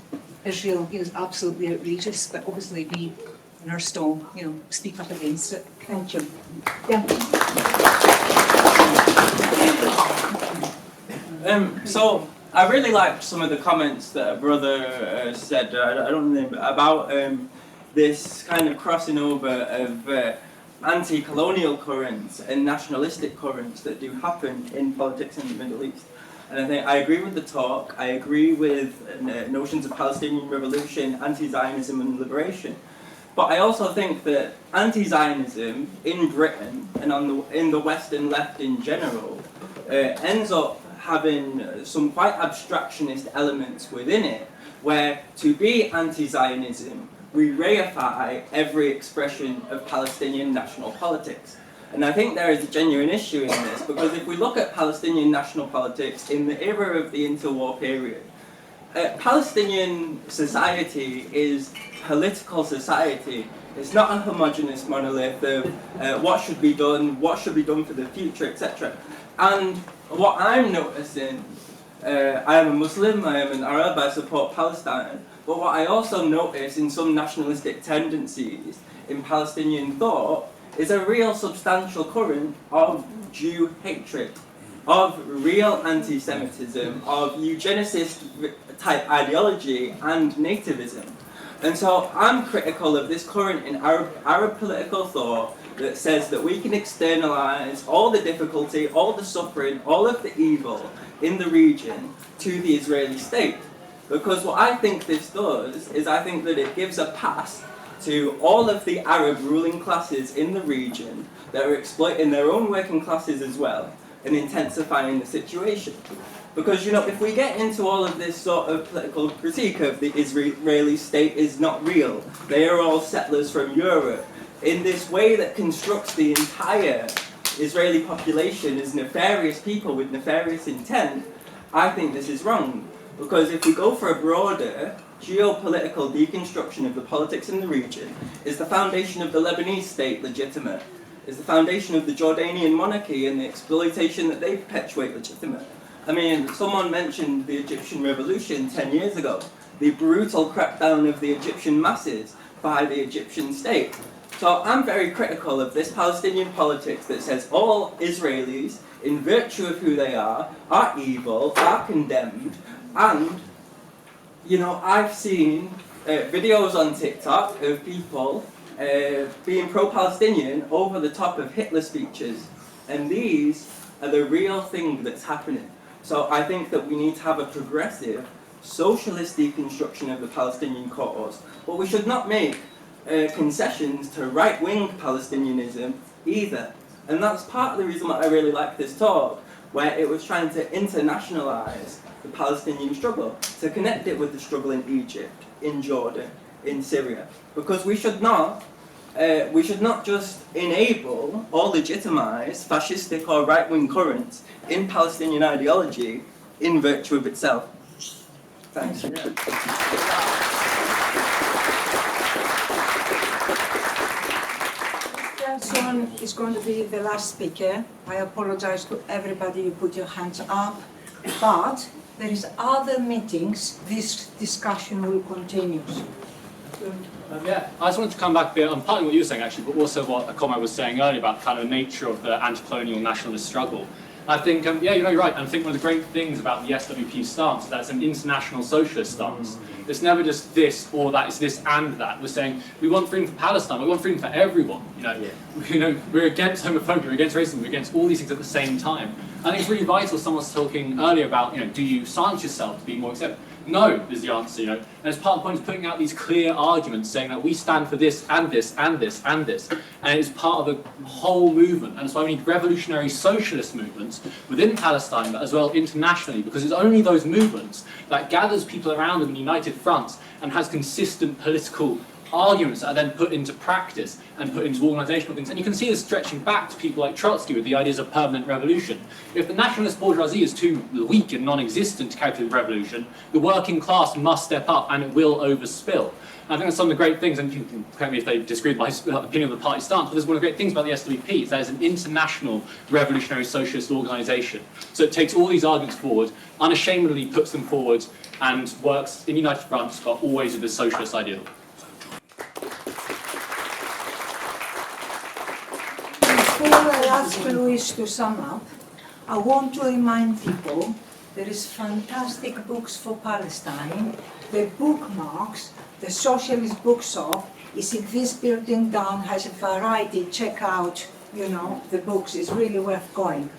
Israel, is absolutely outrageous. But obviously, we in our stall, speak up against it. Thank you. So I really liked some of the comments that a brother said. I don't know about this kind of crossing over of anti-colonial currents and nationalistic currents that do happen in politics in the Middle East. And I think I agree with the talk. I agree with notions of Palestinian revolution, anti-Zionism and liberation. But I also think that anti-Zionism in Britain and in the Western left in general ends up having some quite abstractionist elements within it, where to be anti-Zionism, we reify every expression of Palestinian national politics. And I think there is a genuine issue in this, because if we look at Palestinian national politics in the era of the interwar period, Palestinian society is political society. It's not a homogeneous monolith of what should be done for the future, etc. And what I'm noticing, I am a Muslim, I am an Arab, I support Palestine, but what I also notice in some nationalistic tendencies in Palestinian thought is a real substantial current of Jew hatred, of real anti-Semitism, of eugenicist type ideology and nativism. And so I'm critical of this current in Arab political thought that says that we can externalize all the difficulty, all the suffering, all of the evil in the region to the Israeli state. Because what I think this does is I think that it gives a pass to all of the Arab ruling classes in the region that are exploiting their own working classes as well and intensifying the situation. Because, if we get into all of this sort of political critique of the Israeli state is not real, they are all settlers from Europe, in this way that constructs the entire Israeli population as nefarious people with nefarious intent, I think this is wrong. Because if we go for a broader geopolitical deconstruction of the politics in the region, is the foundation of the Lebanese state legitimate? Is the foundation of the Jordanian monarchy and the exploitation that they perpetuate legitimate? I mean, someone mentioned the Egyptian revolution 10 years ago, the brutal crackdown of the Egyptian masses by the Egyptian state. So I'm very critical of this Palestinian politics that says all Israelis, in virtue of who they are evil, are condemned, and, I've seen videos on TikTok of people being pro-Palestinian over the top of Hitler speeches, and these are the real thing that's happening. So I think that we need to have a progressive, socialist deconstruction of the Palestinian cause, but we should not make concessions to right-wing Palestinianism either. And that's part of the reason why I really like this talk, where it was trying to internationalize the Palestinian struggle, to connect it with the struggle in Egypt, in Jordan, in Syria. Because we should not just enable or legitimize fascistic or right-wing currents in Palestinian ideology in virtue of itself. Thanks. Person is going to be the last speaker. I apologize to everybody who put your hands up, but there is other meetings. This discussion will continue. Yeah, I just wanted to come back a bit on partly what you were saying actually, but also what a comment was saying earlier about kind of the nature of the anti-colonial nationalist struggle. I think, you're right. And I think one of the great things about the SWP stance is that it's an international socialist stance. It's never just this or that. It's this and that. We're saying we want freedom for Palestine. We want freedom for everyone. We're against homophobia. We're against racism. We're against all these things at the same time. I think it's really vital. Someone was talking earlier about, do you silence yourself to be more accepted? no is the answer, you know. And as part of the point is putting out these clear arguments saying that we stand for this and this and this and this. And it's part of a whole movement. And that's why we need revolutionary socialist movements within Palestine, but as well internationally, because it's only those movements that gathers people around them in united fronts and has consistent political arguments that are then put into practice and put into organisational things. And you can see this stretching back to people like Trotsky with the ideas of permanent revolution. If the nationalist bourgeoisie is too weak and non-existent to carry through the revolution, the working class must step up and it will overspill. And I think that's some of the great things, and you can tell me if they disagree with my opinion of the party stance, but this is one of the great things about the SWP, is that it's an international revolutionary socialist organisation. So it takes all these arguments forward, unashamedly puts them forward, and works in united fronts, but always with this socialist ideal. Before I ask Luis to sum up, I want to remind people there is fantastic books for Palestine. The bookmarks, the Socialist Bookshop is in this building down, has a variety. Check out, you know, the books. It's really worth going.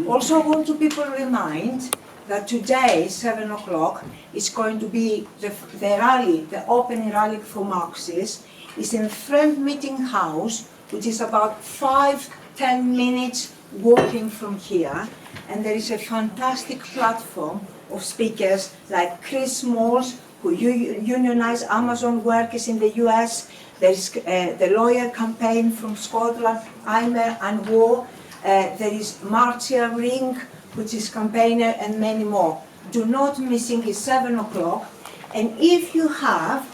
Also, I want to people remind that today, 7 o'clock, is going to be the rally, the opening rally for Marxists. It's in Friend Meeting House, which is about 5-10 minutes walking from here. And there is a fantastic platform of speakers like Chris Smalls, who unionized Amazon workers in the US. There is the lawyer campaign from Scotland, Eimer and War. There is Marcia Ring, which is campaigner, and many more. Do not missing is 7 o'clock. And if you have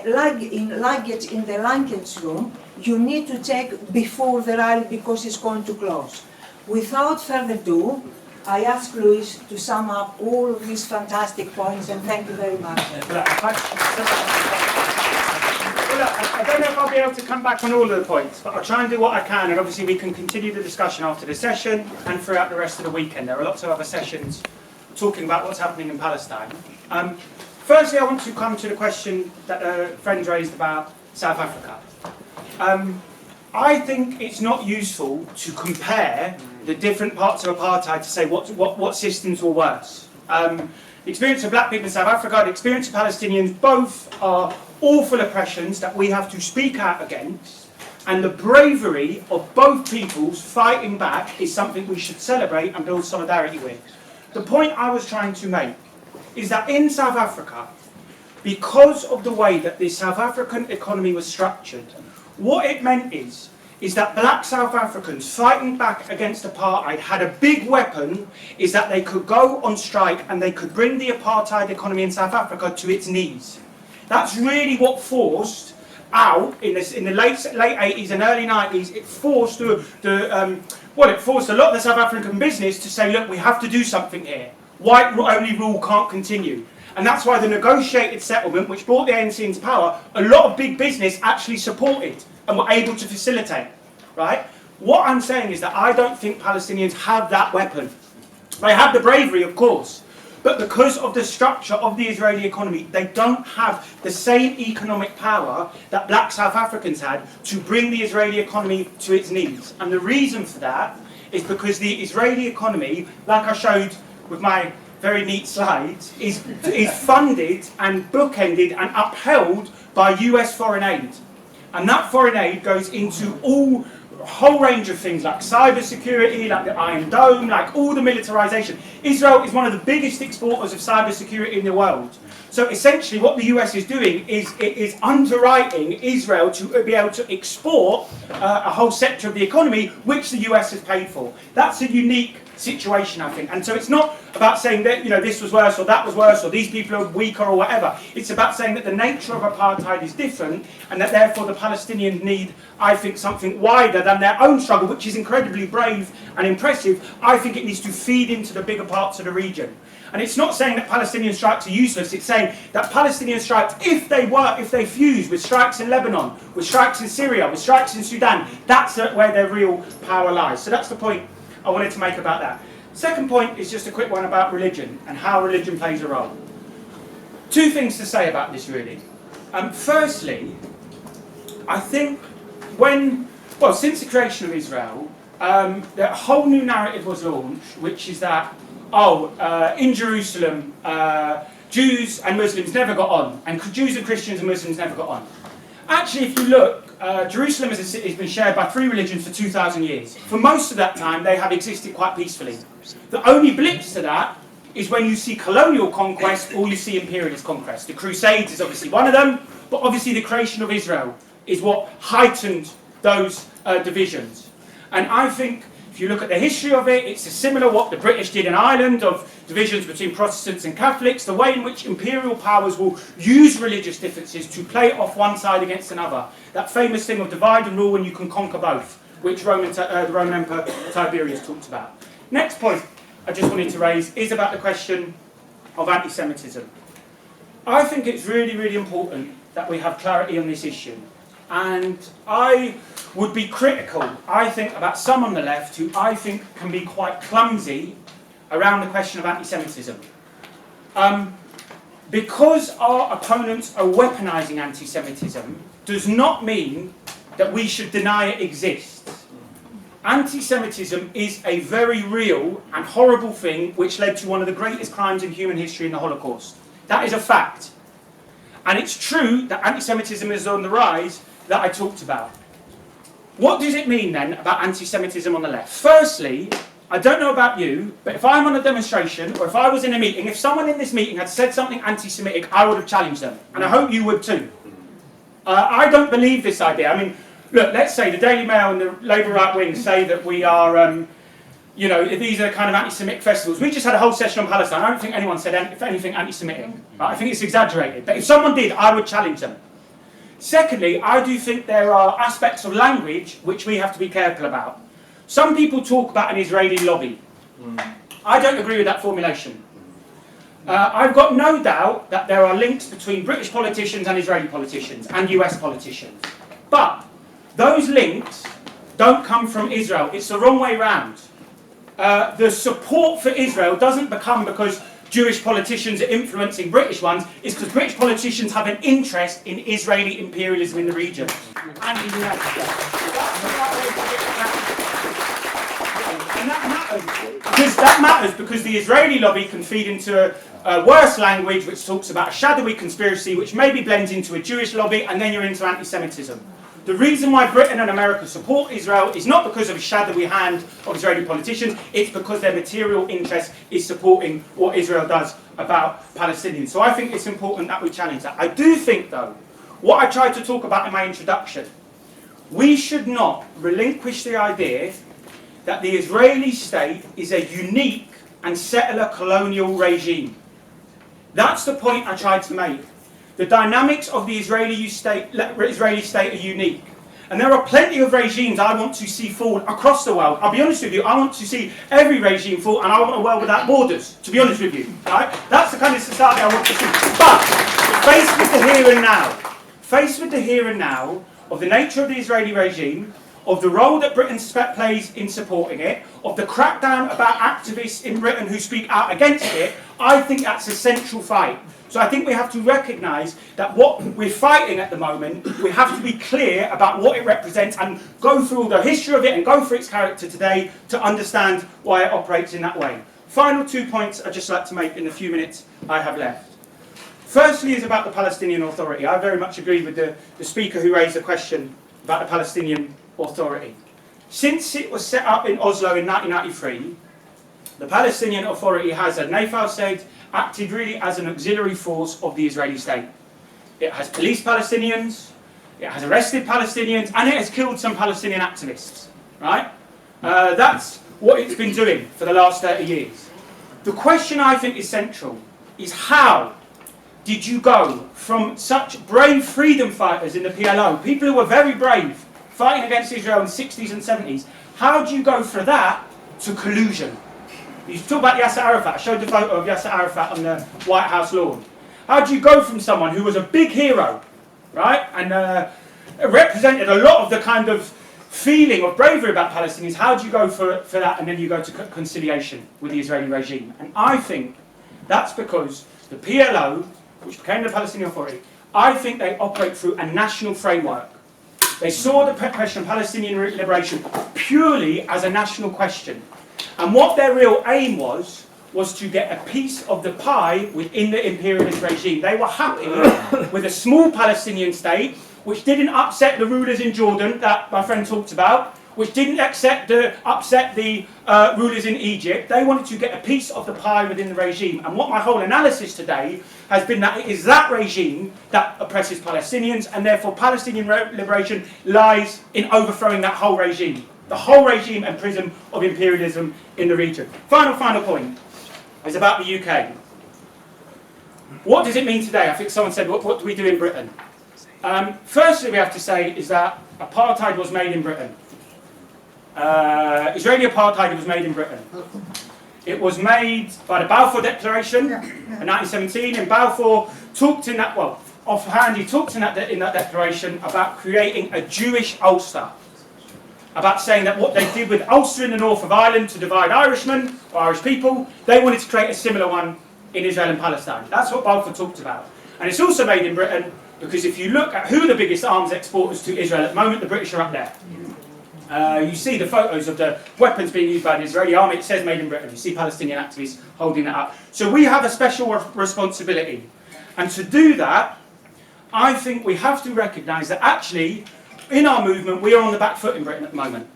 luggage in the luggage room, you need to take before the rally because it's going to close. Without further ado, I ask Luis to sum up all of these fantastic points, and thank you very much. Well, I don't know if I'll be able to come back on all of the points, but I'll try and do what I can, and obviously we can continue the discussion after the session and throughout the rest of the weekend. There are lots of other sessions talking about what's happening in Palestine. Firstly, I want to come to the question that a friend raised about South Africa. I think it's not useful to compare the different parts of apartheid to say what systems were worse. The experience of black people in South Africa, the experience of Palestinians, both are awful oppressions that we have to speak out against, and the bravery of both peoples fighting back is something we should celebrate and build solidarity with. The point I was trying to make is that in South Africa, because of the way that the South African economy was structured, what it meant is that black South Africans fighting back against apartheid had a big weapon, is that they could go on strike and they could bring the apartheid economy in South Africa to its knees. That's really what forced out, in the late 80s and early 90s, it forced it forced a lot of the South African business to say, look, we have to do something here. White-only rule can't continue. And that's why the negotiated settlement, which brought the ANC into power, a lot of big business actually supported and were able to facilitate, right? What I'm saying is that I don't think Palestinians have that weapon. They have the bravery, of course, but because of the structure of the Israeli economy, they don't have the same economic power that black South Africans had to bring the Israeli economy to its knees. And the reason for that is because the Israeli economy, like I showed with my very neat slides, is funded and bookended and upheld by US foreign aid. And that foreign aid goes into a whole range of things like cyber security, like the Iron Dome, like all the militarization. Israel is one of the biggest exporters of cyber security in the world. So essentially what the US is doing is it is underwriting Israel to be able to export a whole sector of the economy, which the US has paid for. That's a unique situation, I think. And so it's not about saying that, you know, this was worse or that was worse or these people are weaker or whatever. It's about saying that the nature of apartheid is different and that therefore the Palestinians need, I think, something wider than their own struggle, which is incredibly brave and impressive. I think it needs to feed into the bigger parts of the region. And it's not saying that Palestinian strikes are useless, it's saying that Palestinian strikes, if they fuse with strikes in Lebanon, with strikes in Syria, with strikes in Sudan, that's where their real power lies. So that's the point I wanted to make about that. Second point is just a quick one about religion and how religion plays a role. Two things to say about this, really. Firstly, I think since the creation of Israel, a whole new narrative was launched, which is that, in Jerusalem, Jews and Muslims never got on, and Jews and Christians and Muslims never got on. Actually, if you look, Jerusalem as a city has been shared by 3 religions for 2,000 years. For most of that time, they have existed quite peacefully. The only blips to that is when you see colonial conquest or you see imperialist conquest. The Crusades is obviously one of them, but obviously the creation of Israel is what heightened those divisions. And I think, if you look at the history of it, it's similar what the British did in Ireland, of divisions between Protestants and Catholics, the way in which imperial powers will use religious differences to play off one side against another. That famous thing of divide and rule and you can conquer both, which the Roman Emperor Tiberius talked about. Next point I just wanted to raise is about the question of anti-Semitism. I think it's really, really important that we have clarity on this issue. And I would be critical, I think, about some on the left who I think can be quite clumsy around the question of anti-Semitism. Because our opponents are weaponising anti-Semitism does not mean that we should deny it exists. Anti-Semitism is a very real and horrible thing which led to one of the greatest crimes in human history in the Holocaust. That is a fact. And it's true that anti-Semitism is on the rise that I talked about. What does it mean then about anti-Semitism on the left? Firstly, I don't know about you, but if I'm on a demonstration or if I was in a meeting, if someone in this meeting had said something anti-Semitic, I would have challenged them. And I hope you would too. I don't believe this idea. I mean, look, let's say the Daily Mail and the Labour right wing say that we are, you know, these are kind of anti-Semitic festivals. We just had a whole session on Palestine. I don't think anyone said anything anti-Semitic. Right? I think it's exaggerated. But if someone did, I would challenge them. Secondly, I do think there are aspects of language which we have to be careful about. Some people talk about an Israeli lobby. I don't agree with that formulation. I've got no doubt that there are links between British politicians and Israeli politicians and US politicians. But those links don't come from Israel. It's the wrong way round. The support for Israel doesn't become because Jewish politicians are influencing British ones, it's because British politicians have an interest in Israeli imperialism in the region. And in the And that matters because the Israeli lobby can feed into a worse language which talks about a shadowy conspiracy which maybe blends into a Jewish lobby, and then you're into anti-Semitism. The reason why Britain and America support Israel is not because of a shadowy hand of Israeli politicians, it's because their material interest is supporting what Israel does about Palestinians. So I think it's important that we challenge that. I do think, though, what I tried to talk about in my introduction, we should not relinquish the idea that the Israeli state is a unique and settler colonial regime. That's the point I tried to make. The dynamics of the Israeli state are unique. And there are plenty of regimes I want to see fall across the world. I'll be honest with you, I want to see every regime fall, and I want a world without borders, to be honest with you. Right? That's the kind of society I want to see. But, faced with the here and now, of the nature of the Israeli regime, of the role that Britain plays in supporting it, of the crackdown about activists in Britain who speak out against it, I think that's a central fight. So I think we have to recognise that what we're fighting at the moment, we have to be clear about what it represents and go through all the history of it and go through its character today to understand why it operates in that way. Final 2 points I'd just like to make in the few minutes I have left. Firstly is about the Palestinian Authority. I very much agree with the speaker who raised the question about the Palestinian Authority. Since it was set up in Oslo in 1993, the Palestinian Authority has, as Naifal said, acted really as an auxiliary force of the Israeli state. It has policed Palestinians, it has arrested Palestinians, and it has killed some Palestinian activists. Right? That's what it's been doing for the last 30 years. The question I think is central is how did you go from such brave freedom fighters in the PLO, people who were very brave, fighting against Israel in the 60s and 70s, how do you go from that to collusion? You talk about Yasser Arafat. I showed the photo of Yasser Arafat on the White House lawn. How do you go from someone who was a big hero, right, and represented a lot of the kind of feeling of bravery about Palestinians, how do you go for that and then you go to conciliation with the Israeli regime? And I think that's because the PLO, which became the Palestinian Authority, I think they operate through a national framework. They saw the question of Palestinian liberation purely as a national question. And what their real aim was was to get a piece of the pie within the imperialist regime. They were happy with a small Palestinian state, which didn't upset the rulers in Jordan that my friend talked about, which didn't upset the rulers in Egypt. They wanted to get a piece of the pie within the regime. And what my whole analysis today has been that it is that regime that oppresses Palestinians, and therefore Palestinian liberation lies in overthrowing that whole regime. The whole regime and prism of imperialism in the region. Final point is about the UK. What does it mean today? I think someone said, what do we do in Britain? Firstly, we have to say is that apartheid was made in Britain. Israeli apartheid was made in Britain. It was made by the Balfour Declaration in 1917, and Balfour talked in that, well, offhand he talked in that declaration about creating a Jewish Ulster. About saying that what they did with Ulster in the north of Ireland to divide Irishmen, or Irish people, they wanted to create a similar one in Israel and Palestine. That's what Balfour talked about. And it's also made in Britain because if you look at who are the biggest arms exporters to Israel at the moment, the British are up there. You see the photos of the weapons being used by the Israeli army, it says made in Britain. You see Palestinian activists holding that up. So we have a special responsibility. And to do that, I think we have to recognise that actually, in our movement, we are on the back foot in Britain at the moment.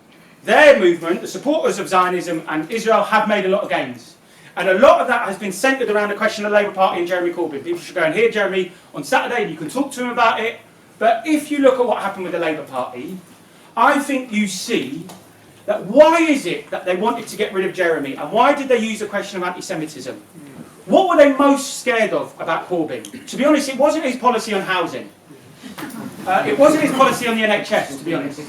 Their movement, the supporters of Zionism and Israel, have made a lot of gains. And a lot of that has been centred around the question of the Labour Party and Jeremy Corbyn. People should go and hear Jeremy on Saturday and you can talk to him about it. But if you look at what happened with the Labour Party, I think you see that why is it that they wanted to get rid of Jeremy, and why did they use the question of anti-Semitism? What were they most scared of about Corbyn? To be honest, it wasn't his policy on housing. It wasn't his policy on the NHS, to be honest.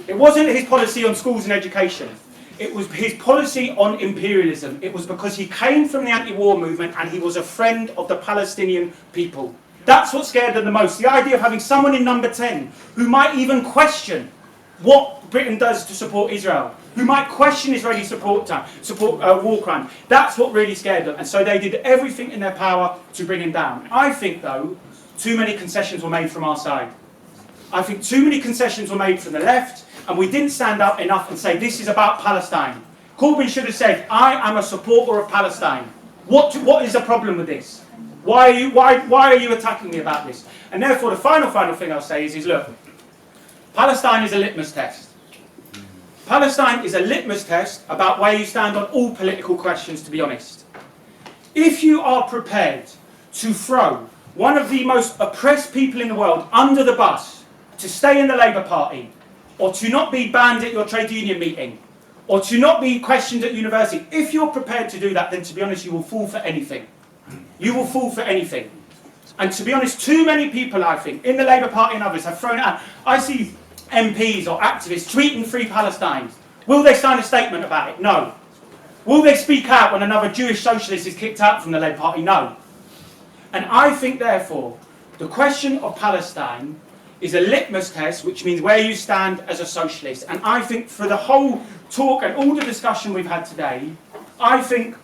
It wasn't his policy on schools and education. It was his policy on imperialism. It was because he came from the anti-war movement and he was a friend of the Palestinian people. That's what scared them the most. The idea of having someone in number 10 who might even question what Britain does to support Israel, who might question Israeli support war crime. That's what really scared them. And so they did everything in their power to bring him down. I think, though, too many concessions were made from our side. I think too many concessions were made from the left, and we didn't stand up enough and say, this is about Palestine. Corbyn should have said, I am a supporter of Palestine. What is the problem with this? Why are you attacking me about this? And therefore, the final thing I'll say is look, Palestine is a litmus test. Palestine is a litmus test about where you stand on all political questions, to be honest. If you are prepared to throw one of the most oppressed people in the world under the bus to stay in the Labour Party, or to not be banned at your trade union meeting, or to not be questioned at university, if you're prepared to do that, then to be honest, you will fall for anything. You will fall for anything. And to be honest, too many people, I think, in the Labour Party and others have thrown out. I see MPs or activists tweeting Free Palestine. Will they sign a statement about it? No. Will they speak out when another Jewish socialist is kicked out from the Labour Party? No. And I think, therefore, the question of Palestine is a litmus test, which means where you stand as a socialist. And I think for the whole talk and all the discussion we've had today, I think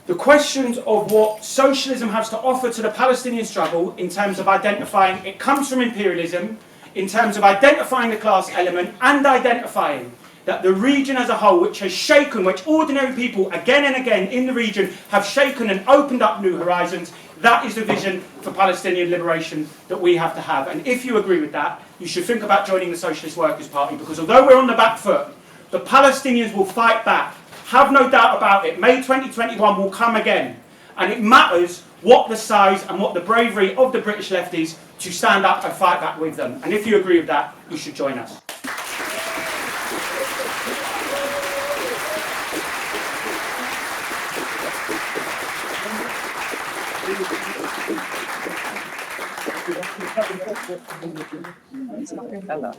the questions of what socialism has to offer to the Palestinian struggle in terms of identifying, it comes from imperialism, in terms of identifying the class element and identifying that the region as a whole, which has shaken, which ordinary people again and again in the region have shaken and opened up new horizons, that is the vision for Palestinian liberation that we have to have. And if you agree with that, you should think about joining the Socialist Workers' Party, because although we're on the back foot, the Palestinians will fight back. Have no doubt about it. May 2021 will come again. And it matters what the size and what the bravery of the British left is to stand up and fight back with them. And if you agree with that, you should join us. Hello.